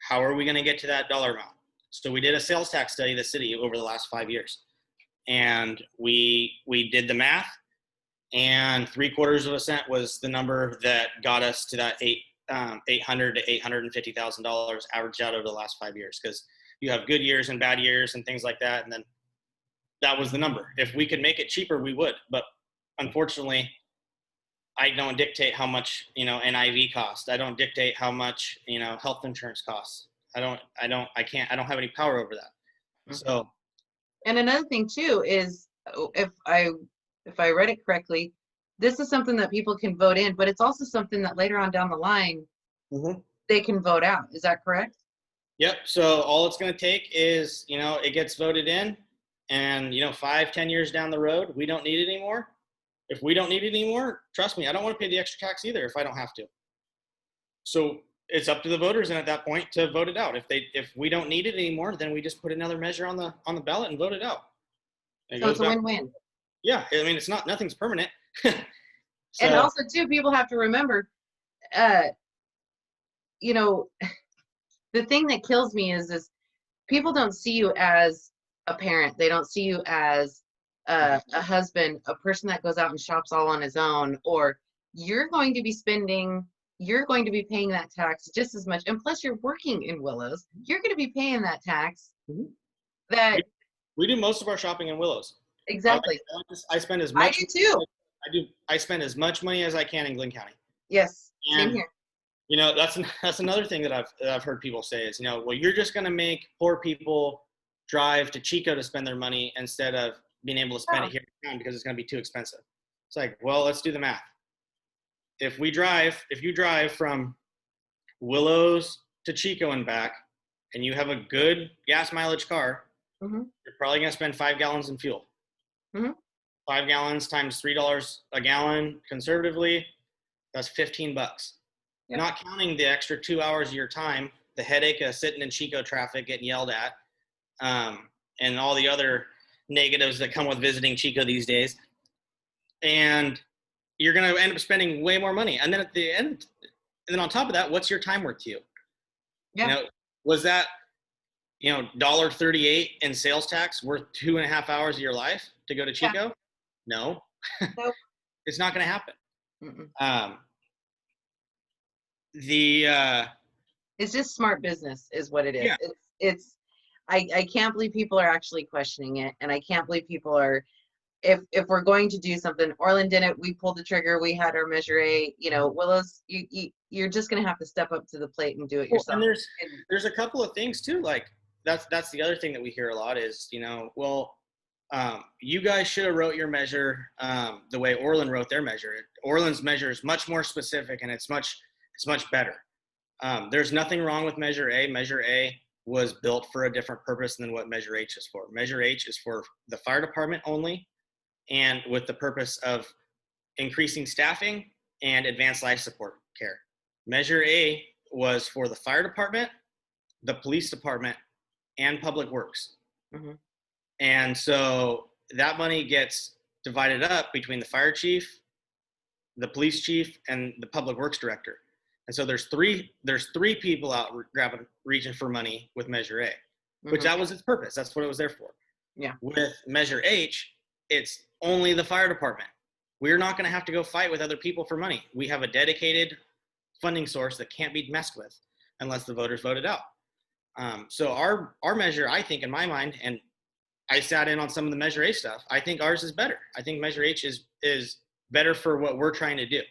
How are we going to get to that dollar amount? So we did a sales tax study of the city over the last 5 years, and we did the math, and 3/4 of a cent was the number that got us to that $800,000 to $850,000 averaged out over the last 5 years, because you have good years and bad years and things like that, and then that was the number. If we could make it cheaper, we would, but unfortunately, I don't dictate how much, an IV costs. I don't dictate how much, health insurance costs. I don't have any power over that. Mhm. So, And another thing too is, if I read it correctly, this is something that people can vote in, but it's also something that later on down the line they can vote out. Is that correct? yep. So all it's going to take is, it gets voted in, and 5-10 years down the road, we don't need it anymore. If we don't need it anymore, trust me, I don't want to pay the extra tax either if I don't have to. So it's up to the voters, and at that point, to vote it out. If we don't need it anymore, then we just put another measure on the ballot and vote it out. So it's a win-win. Yeah, I mean, nothing's permanent. So, and also too, people have to remember, the thing that kills me is people don't see you as a parent. They don't see you as a husband, a person that goes out and shops all on his own, or you're going to be paying that tax just as much. And plus you're working in Willows. You're going to be paying that tax. That we do most of our shopping in Willows. Exactly. I spend as much. I do too. I spend as much money as I can in Glynn County. Yes, same here. That's another thing that I've heard people say is, well, you're just going to make poor people drive to Chico to spend their money instead of being able to spend it here in town because it's going to be too expensive. It's like, well, let's do the math. If you drive from Willows to Chico and back, and you have a good gas mileage car, you're probably going to spend 5 gallons in fuel. 5 gallons times $3 a gallon, conservatively, that's $15. Yep. Not counting the extra 2 hours of your time, the headache of sitting in Chico traffic getting yelled at, and all the other negatives that come with visiting Chico these days. And you're going to end up spending way more money. And then at the end, and then on top of that, what's your time worth to you? Yeah. Was that, $1.38 in sales tax worth 2.5 hours of your life to go to Chico? Yeah. No. Nope. It's not going to happen. It's just smart business is what it is. Yeah. I can't believe people are actually questioning it, and I can't believe people are, if we're going to do something. Orland did it, we pulled the trigger, we had our Measure A. Willows, you're just going to have to step up to the plate and do it yourself. And there's a couple of things too, like that's the other thing that we hear a lot is, you guys should have wrote your measure the way Orland wrote their measure. Orland's measure is much more specific, and it's much better. There's nothing wrong with Measure A. Measure A was built for a different purpose than what Measure H is for. Measure H is for the fire department only, and with the purpose of increasing staffing and advanced life support care. Measure A was for the fire department, the police department, and public works. And so that money gets divided up between the fire chief, the police chief, and the public works director. And so there's three people out reaching for money with Measure A, which that was its purpose. That's what it was there for. Yeah. With Measure H, it's only the fire department. We're not going to have to go fight with other people for money. We have a dedicated funding source that can't be messed with unless the voters vote it out. So our measure, I think, in my mind, and I sat in on some of the Measure A stuff, I think ours is better. I think Measure H is better for what we're trying to do.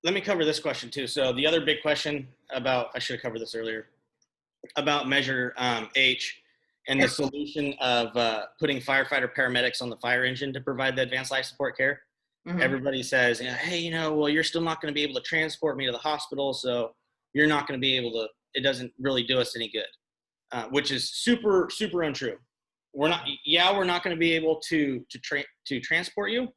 Let me cover this question too. So the other big question I should have covered this earlier, about Measure H and the solution of putting firefighter paramedics on the fire engine to provide the advanced life support care. Everybody says, hey, well, you're still not going to be able to transport me to the hospital, so you're not going to be able to, it doesn't really do us any good, which is super, super untrue. We're not going to be able to transport you,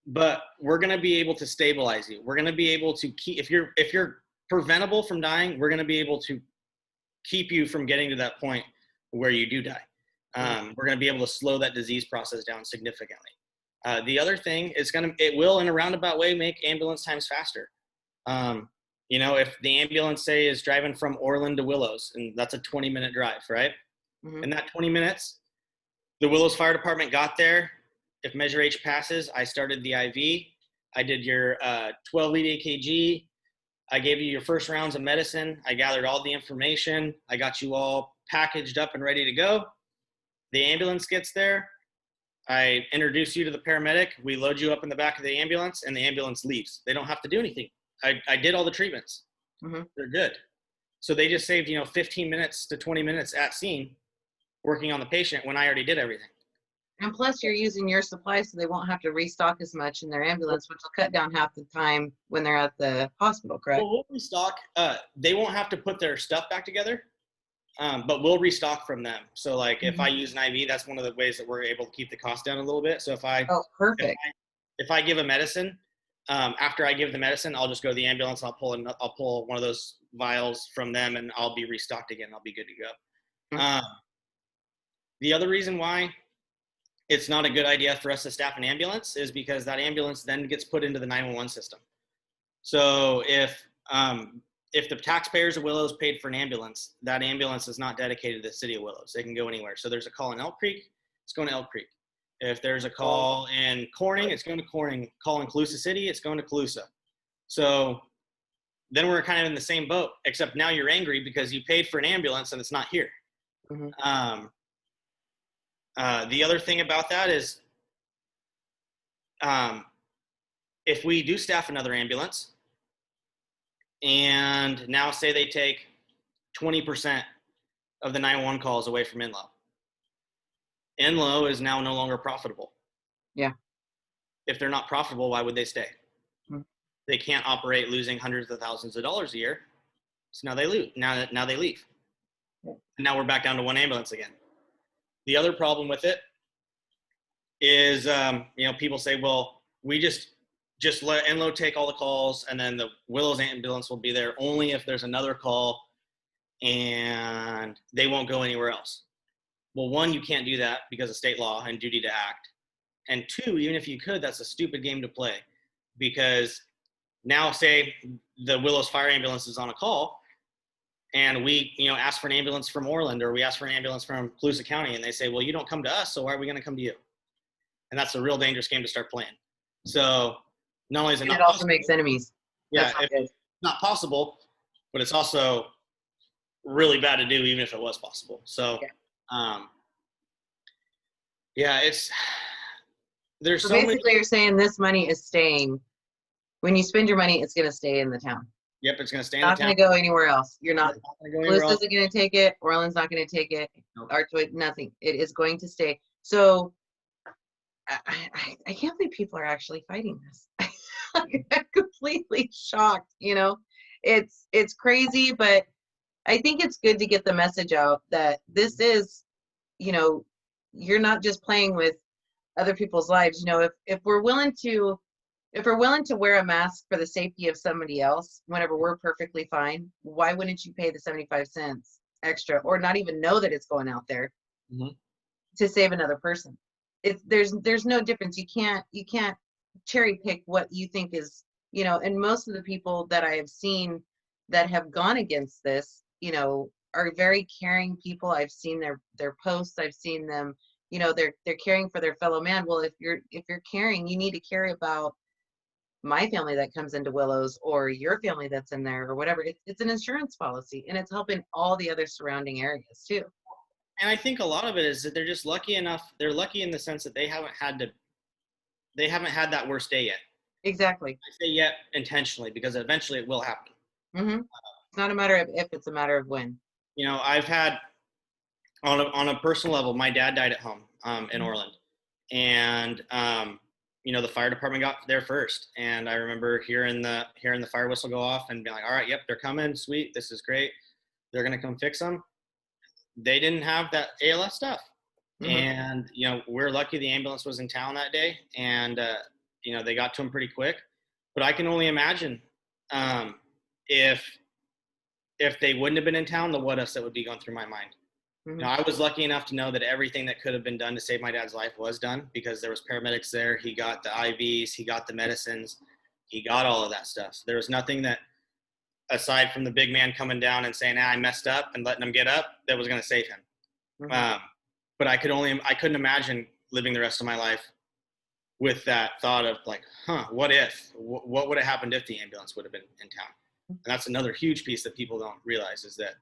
but we're going to be able to stabilize you. We're going to be able to keep, if you're preventable from dying, we're going to be able to keep you from getting to that point where you do die. We're going to be able to slow that disease process down significantly. The other thing is it will in a roundabout way make ambulance times faster. If the ambulance, say, is driving from Orland to Willows, and that's a 20-minute drive, right? Mm-hmm. In that 20 minutes, the Willows Fire Department got there. If Measure H passes, I started the IV. I did your 12-lead AKG. I gave you your first rounds of medicine. I gathered all the information. I got you all packaged up and ready to go. The ambulance gets there. I introduce you to the paramedic. We load you up in the back of the ambulance, and the ambulance leaves. They don't have to do anything. I did all the treatments. Mm-hmm. They're good. So they just saved, 15 minutes to 20 minutes at scene working on the patient when I already did everything. And plus, you're using your supplies, so they won't have to restock as much in their ambulance, which will cut down half the time when they're at the hospital, correct? Well, we'll restock. They won't have to put their stuff back together, but we'll restock from them. So, like, if I use an IV, that's one of the ways that we're able to keep the cost down a little bit. So Oh, perfect. if I give a medicine, after I give the medicine, I'll just go to the ambulance. I'll pull one of those vials from them, and I'll be restocked again. I'll be good to go. Mm-hmm. The other reason why it's not a good idea for us to staff an ambulance is because that ambulance then gets put into the 911 system. So if the taxpayers of Willows paid for an ambulance, that ambulance is not dedicated to the city of Willows. They can go anywhere. So there's a call in Elk Creek, it's going to Elk Creek. If there's a call in Corning, it's going to Corning. Call in Colusa City, it's going to Colusa. So then we're kind of in the same boat, except now you're angry because you paid for an ambulance and it's not here. Mm-hmm. The other thing about that is if we do staff another ambulance and now say they take 20% of the 911 calls away from INLO. INLO is now no longer profitable. Yeah. If they're not profitable, why would they stay? Mm-hmm. They can't operate losing hundreds of thousands of dollars a year. So now they lose. Now they leave. Yeah. And now we're back down to one ambulance again. The other problem with it is, people say, well, we just let INLO take all the calls, and then the Willows ambulance will be there only if there's another call, and they won't go anywhere else. Well, one, you can't do that because of state law and duty to act. And two, even if you could, that's a stupid game to play, because now say the Willows fire ambulance is on a call, and we, ask for an ambulance from Orland, or we ask for an ambulance from Colusa County, and they say, well, you don't come to us, so why are we going to come to you? And that's a real dangerous game to start playing. So not only is it not also possible, makes enemies. Yeah, it's not possible, but it's also really bad to do, even if it was possible. So, there's so so basically many. You're saying this money is staying. When you spend your money, it's going to stay in the town. Yep, it's going to stay in the town. Not going to go anywhere else. You're not. Colusa isn't going to take it. Orland's not going to take it. Nope. Archway, nothing. It is going to stay. So I can't believe people are actually fighting this. I'm completely shocked. It's crazy, but I think it's good to get the message out that this is, you're not just playing with other people's lives. If we're willing to wear a mask for the safety of somebody else, whenever we're perfectly fine, why wouldn't you pay the 75 cents extra, or not even know that it's going out there to save another person? There's no difference. You can't cherry pick what you think is, and most of the people that I have seen that have gone against this, are very caring people. I've seen their posts. I've seen them, they're caring for their fellow man. Well, if you're caring, you need to care about my family that comes into Willows, or your family that's in there, or whatever. It's an insurance policy, and it's helping all the other surrounding areas too. And I think a lot of it is that they're just lucky enough. They're lucky in the sense that they haven't had that worst day yet. Exactly. I say yet intentionally, because eventually it will happen. Mm-hmm. It's not a matter of if, it's a matter of when. I've had, on a personal level, my dad died at home in Orland, and the fire department got there first, and I remember hearing the fire whistle go off and being like, all right, yep, they're coming, sweet, this is great, they're gonna come fix them. They didn't have that ALS stuff. And we're lucky the ambulance was in town that day, and they got to him pretty quick. But I can only imagine if they wouldn't have been in town, the what ifs that would be going through my mind. You know, I was lucky enough to know that everything that could have been done to save my dad's life was done because there was paramedics there. He got the IVs, he got the medicines, he got all of that stuff. So there was nothing that, aside from the big man coming down and saying, I messed up and letting him get up, that was going to save him. But I couldn't imagine living the rest of my life with that thought of like, what would have happened if the ambulance would have been in town? And that's another huge piece that people don't realize, is that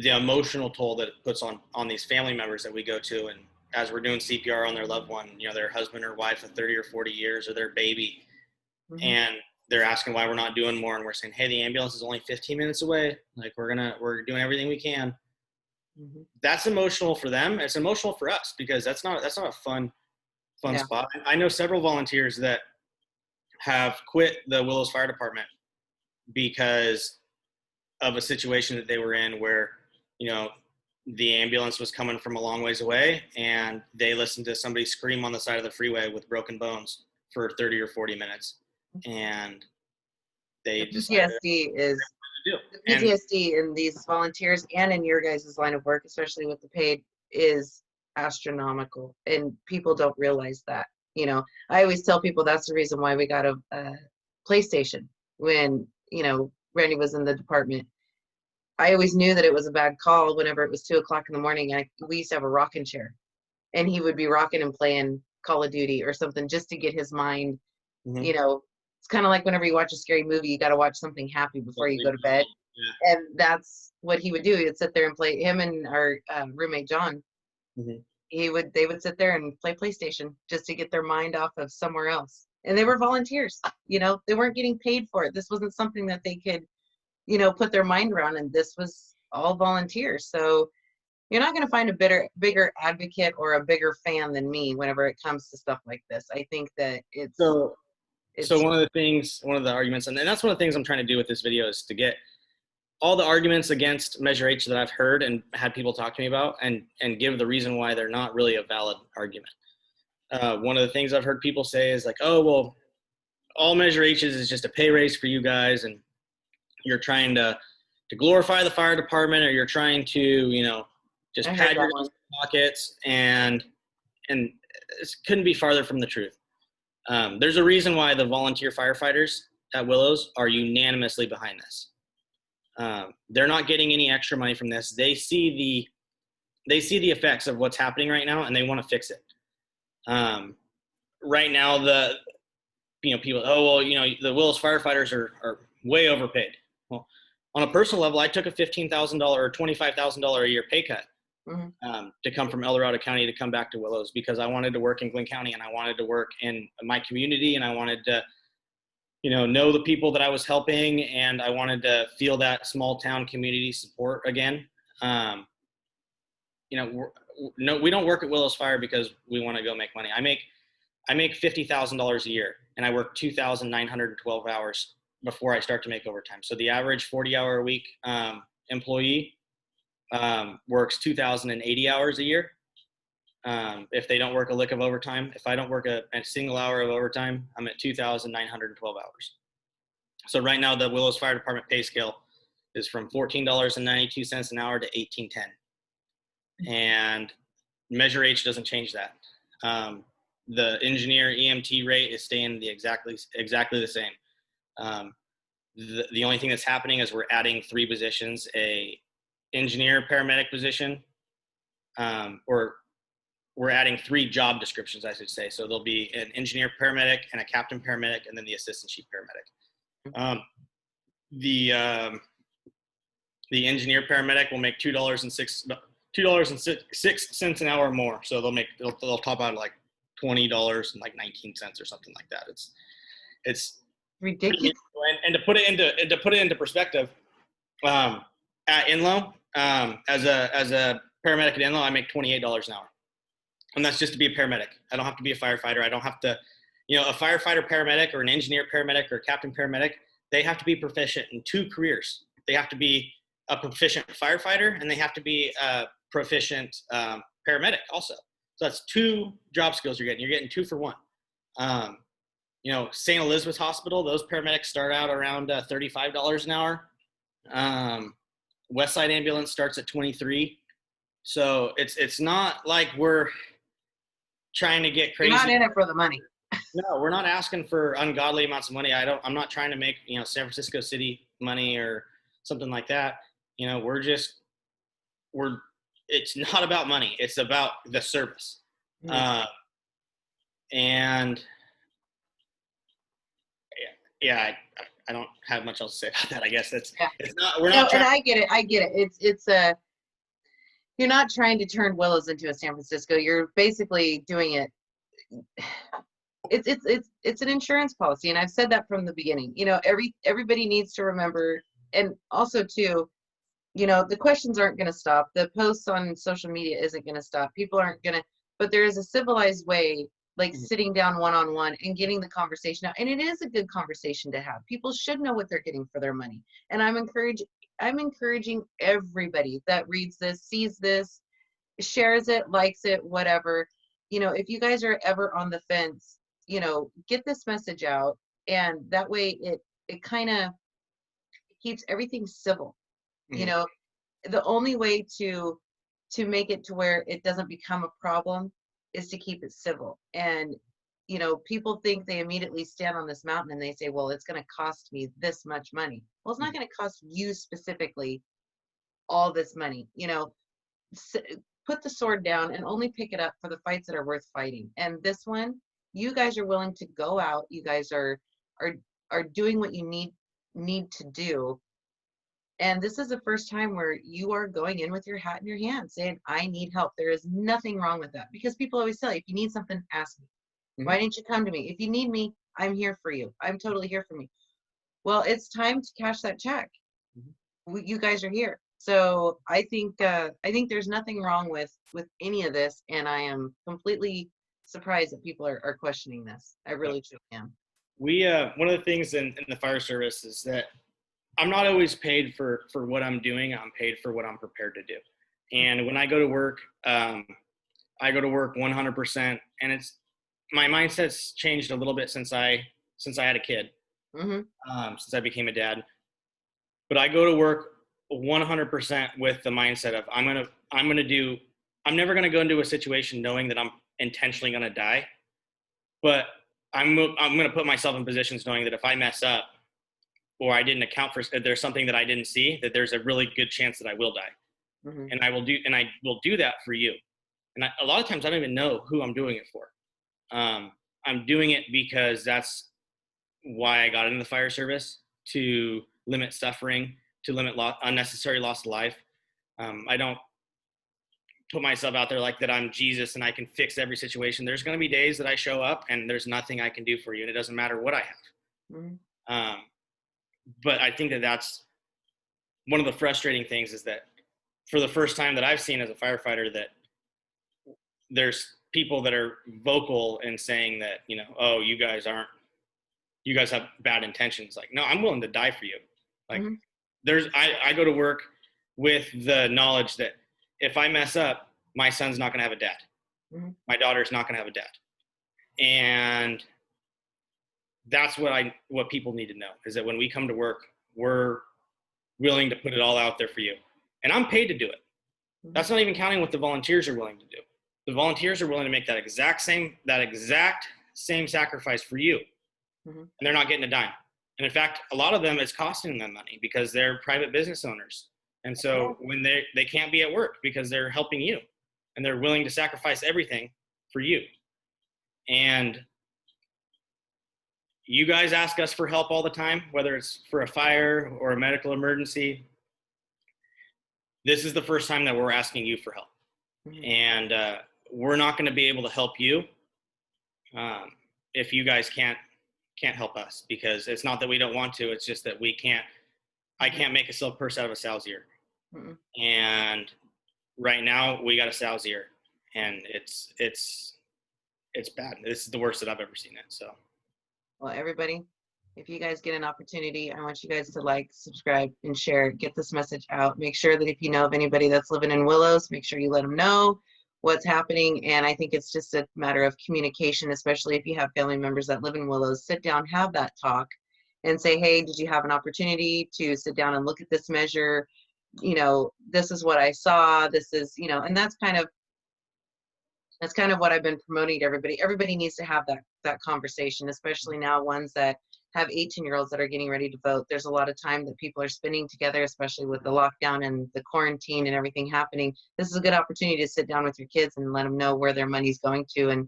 the emotional toll that it puts on these family members that we go to. And as we're doing CPR on their loved one, you know, their husband or wife of 30 or 40 years, or their baby, and they're asking why we're not doing more. And we're saying, hey, the ambulance is only 15 minutes away. Like, we're doing everything we can. That's emotional for them. It's emotional for us because that's not a fun spot. I know several volunteers that have quit the Willows Fire Department because of a situation that they were in where, you know, the ambulance was coming from a long ways away and they listened to somebody scream on the side of the freeway with broken bones for 30 or 40 minutes. And they PTSD PTSD in these volunteers and in your guys' line of work, especially with the paid, is astronomical, and people don't realize that. You know, I always tell people that's the reason why we got a PlayStation when, you know, Randy was in the department. I always knew that it was a bad call whenever it was 2 o'clock in the morning. We used to have a rocking chair, and he would be rocking and playing Call of Duty or something just to get his mind, you know. It's kind of like whenever you watch a scary movie, you got to watch something happy before you go to bed. And that's what he would do. He would sit there and play. Him and our roommate John, they would sit there and play PlayStation just to get their mind off of somewhere else. And they were volunteers. You know, they weren't getting paid for it. This wasn't something that they could, you know, put their mind around. And this was all volunteers. So you're not going to find a bigger advocate or a bigger fan than me whenever it comes to stuff like this. I think that it's so one of the arguments, and that's one of the things I'm trying to do with this video, is to get all the arguments against Measure H that I've heard and had people talk to me about, and give the reason why they're not really a valid argument. One of the things I've heard people say is like, oh, well, all Measure H's is just a pay raise for you guys, and you're trying to glorify the fire department, or you're trying to, you know, just pad your pockets, and it couldn't be farther from the truth. There's a reason why the volunteer firefighters at Willows are unanimously behind this. They're not getting any extra money from this. They see the effects of what's happening right now, and they want to fix it. Right now, people, oh, well, you know, the Willows firefighters are way overpaid. Well, on a personal level, I took a $15,000 or $25,000 a year pay cut to come from El Dorado County to come back to Willows, because I wanted to work in Glenn County, and I wanted to work in my community, and I wanted to, you know the people that I was helping, and I wanted to feel that small town community support again. You know, we don't work at Willows Fire because we want to go make money. I make $50,000 a year, and I work 2,912 hours before I start to make overtime. So the average 40-hour a week employee works 2,080 hours a year. If they don't work a lick of overtime, if I don't work a single hour of overtime, I'm at 2,912 hours. So right now, the Willows Fire Department pay scale is from $14.92 an hour to $18.10. And Measure H doesn't change that. The engineer EMT rate is staying exactly the same. The only thing that's happening is we're adding 3 positions: a engineer paramedic position, or we're adding 3 job descriptions, I should say. So there'll be an engineer paramedic and a captain paramedic, and then the assistant chief paramedic. The engineer paramedic will make $2.06 an hour more. So they'll top out like $20.19 or something like that. It's ridiculous. And to put it into perspective, at Inlow, as a paramedic at Inlow, I make $28 an hour, and that's just to be a paramedic. I don't have to be a firefighter. I don't have to, a firefighter paramedic or an engineer paramedic or a captain paramedic. They have to be proficient in 2 careers. They have to be a proficient firefighter, and they have to be a proficient paramedic also. So that's 2 job skills you're getting. You're getting 2 for 1. St. Elizabeth Hospital, those paramedics start out around $35 an hour. Westside ambulance starts at 23. So it's not like we're trying to get You're crazy. not in it for the money. No, we're not asking for ungodly amounts of money. I'm not trying to make, San Francisco City money or something like that. It's not about money. It's about the service. Mm-hmm. And yeah, I don't have much else to say about that. I guess it's not, we're not trying. And I get it. It's you're not trying to turn Willows into a San Francisco. You're basically doing it. It's an insurance policy, and I've said that from the beginning. Everybody needs to remember, and also too, the questions aren't going to stop. The posts on social media isn't going to stop. People aren't going to, but there is a civilized way, like sitting down one-on-one and getting the conversation out. And it is a good conversation to have. People should know what they're getting for their money. And I'm encouraging everybody that reads this, sees this, shares it, likes it, whatever. If you guys are ever on the fence, get this message out. And that way it kind of keeps everything civil. The only way to make it to where it doesn't become a problem is to keep it civil. And people think they immediately stand on this mountain and they say, well, it's going to cost me this much money. Well, it's not going to cost you specifically all this money. Put the sword down and only pick it up for the fights that are worth fighting. And this one, you guys are willing to go out. You guys are doing what you need to do. And this is the first time where you are going in with your hat in your hand saying, I need help. There is nothing wrong with that, because people always say, if you need something, ask me. Mm-hmm. Why didn't you come to me? If you need me, I'm here for you. I'm totally here for me. Well, it's time to cash that check. Mm-hmm. You guys are here. So I think there's nothing wrong with any of this. And I am completely surprised that people are questioning this. I really truly am. We, one of the things in the fire service is that I'm not always paid for what I'm doing. I'm paid for what I'm prepared to do. And when I go to work, I go to work 100%. And my mindset's changed a little bit since I had a kid, since I became a dad. But I go to work 100% with the mindset of I'm never going to go into a situation knowing that I'm intentionally going to die. But I'm going to put myself in positions knowing that if I mess up, or I didn't account for, there's something that I didn't see, that there's a really good chance that I will die. Mm-hmm. And I will do that for you. And a lot of times I don't even know who I'm doing it for. I'm doing it because that's why I got into the fire service, to limit suffering, to limit unnecessary loss of life. I don't put myself out there like that I'm Jesus and I can fix every situation. There's going to be days that I show up and there's nothing I can do for you, and it doesn't matter what I have. Mm-hmm. But I think that's one of the frustrating things, is that for the first time that I've seen as a firefighter, that there's people that are vocal and saying that, oh, you guys have bad intentions. Like, no, I'm willing to die for you. Like, mm-hmm. I go to work with the knowledge that if I mess up, my son's not going to have a dad. Mm-hmm. My daughter's not going to have a dad. And that's what people need to know, is that when we come to work, we're willing to put it all out there for you. And I'm paid to do it. Mm-hmm. That's not even counting what the volunteers are willing to do. The volunteers are willing to make that exact same sacrifice for you. Mm-hmm. And they're not getting a dime. And in fact, a lot of them, it's costing them money because they're private business owners. And so when they can't be at work because they're helping you, and they're willing to sacrifice everything for you. And you guys ask us for help all the time, whether it's for a fire or a medical emergency. This is the first time that we're asking you for help. Mm-hmm. And we're not going to be able to help you if you guys can't help us, because it's not that we don't want to. It's just that I can't make a silk purse out of a sow's ear. Mm-hmm. And right now we got a sow's ear, and it's bad. This is the worst that I've ever seen it. So. Well, everybody, if you guys get an opportunity, I want you guys to like, subscribe, and share. Get this message out. Make sure that if you know of anybody that's living in Willows, make sure you let them know what's happening. And I think it's just a matter of communication, especially if you have family members that live in Willows. Sit down, have that talk, and say, hey, did you have an opportunity to sit down and look at this measure? you know, this is what I saw, this is, you know, and that's kind of what I've been promoting to everybody. Everybody needs to have that conversation, especially now ones that have 18-year-olds that are getting ready to vote. There's a lot of time that people are spending together, especially with the lockdown and the quarantine and everything happening. This is a good opportunity to sit down with your kids and let them know where their money's going to,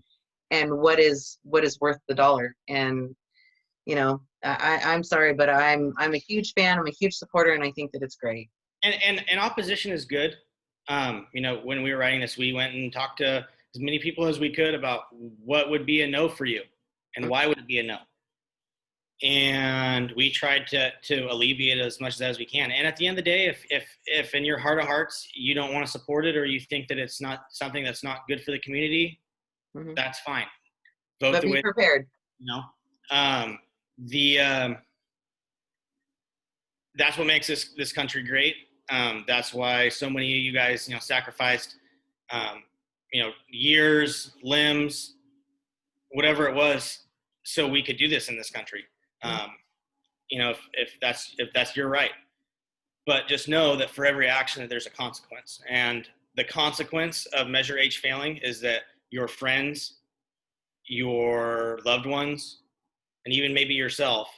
and what is worth the dollar. And you know, I'm sorry, but I'm a huge fan. I'm a huge supporter, and I think that it's great. And opposition is good. You know, when we were writing this, we went and talked to as many people as we could about what would be a no for you and why would it be a no. And we tried to alleviate it as much as we can. And at the end of the day, if in your heart of hearts you don't want to support it, or you think that it's not something that's not good for the community, that's fine. Vote but be prepared. You know, that's what makes this country great. That's why so many of you guys, you know, sacrificed, you know, years, limbs, whatever it was, so we could do this in this country. You know, if that's your right, but just know that for every action that there's a consequence, and the consequence of Measure H failing is that your friends, your loved ones, and even maybe yourself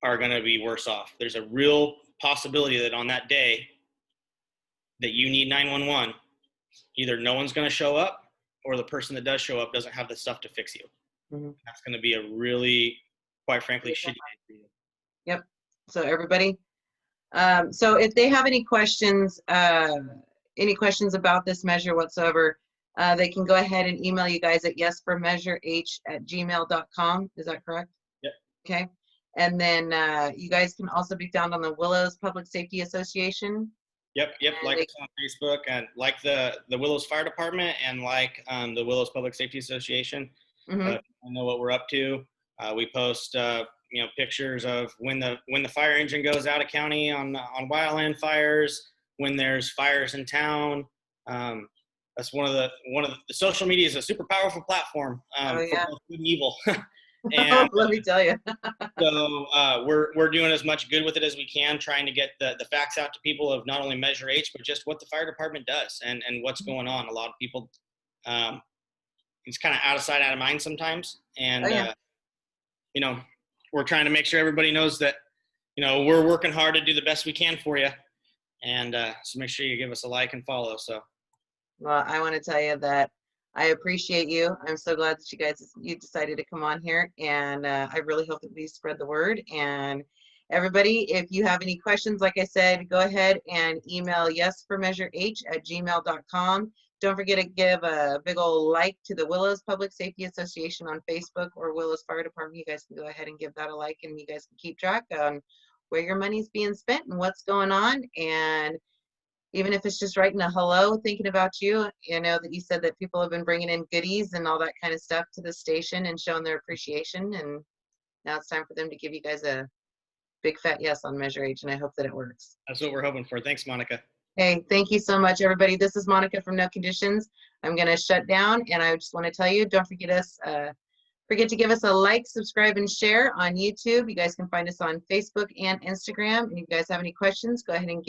are going to be worse off. There's a real possibility that on that day that you need 911, either no one's going to show up, or the person that does show up doesn't have the stuff to fix you. That's going to be a really, quite frankly, shitty day for you. Yep. So everybody, so if they have any questions about this measure whatsoever, they can go ahead and email you guys at yesformeasureh@gmail.com. Is that correct? Yep. Okay. And then you guys can also be found on the Willows Public Safety Association. Yep. Like us on Facebook, and like the Willows Fire Department, and like the Willows Public Safety Association. I know what we're up to. We post you know, pictures of when the fire engine goes out of county on wildland fires, when there's fires in town. That's one of the social media is a super powerful platform for both good and evil. And let me tell you. So we're doing as much good with it as we can, trying to get the facts out to people of not only Measure H, but just what the fire department does and what's going on. A lot of people, it's kind of out of sight, out of mind sometimes. And, you know, we're trying to make sure everybody knows that, you know, we're working hard to do the best we can for you. And so make sure you give us a like and follow. So. Well, I want to tell you that I appreciate you. I'm so glad that you decided to come on here, and I really hope that we spread the word. And everybody, if you have any questions, like I said, go ahead and email yesformeasureh@gmail.com. Don't forget to give a big old like to the Willows Public Safety Association on Facebook, or Willows Fire Department. You guys can go ahead and give that a like, and you guys can keep track on where your money's being spent and what's going on. And even if it's just writing a hello, thinking about you, you know, that you said that people have been bringing in goodies and all that kind of stuff to the station and showing their appreciation. And now it's time for them to give you guys a big fat yes on Measure H, and I hope that it works. That's what we're hoping for. Thanks, Monica. Hey, thank you so much, everybody. This is Monica from No Conditions. I'm going to shut down, and I just want to tell you, don't forget to give us a like, subscribe, and share on YouTube. You guys can find us on Facebook and Instagram. And if you guys have any questions, go ahead and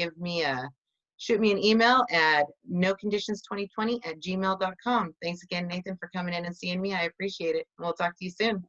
shoot me an email at noconditions2020@gmail.com. Thanks again, Nathan, for coming in and seeing me. I appreciate it. We'll talk to you soon.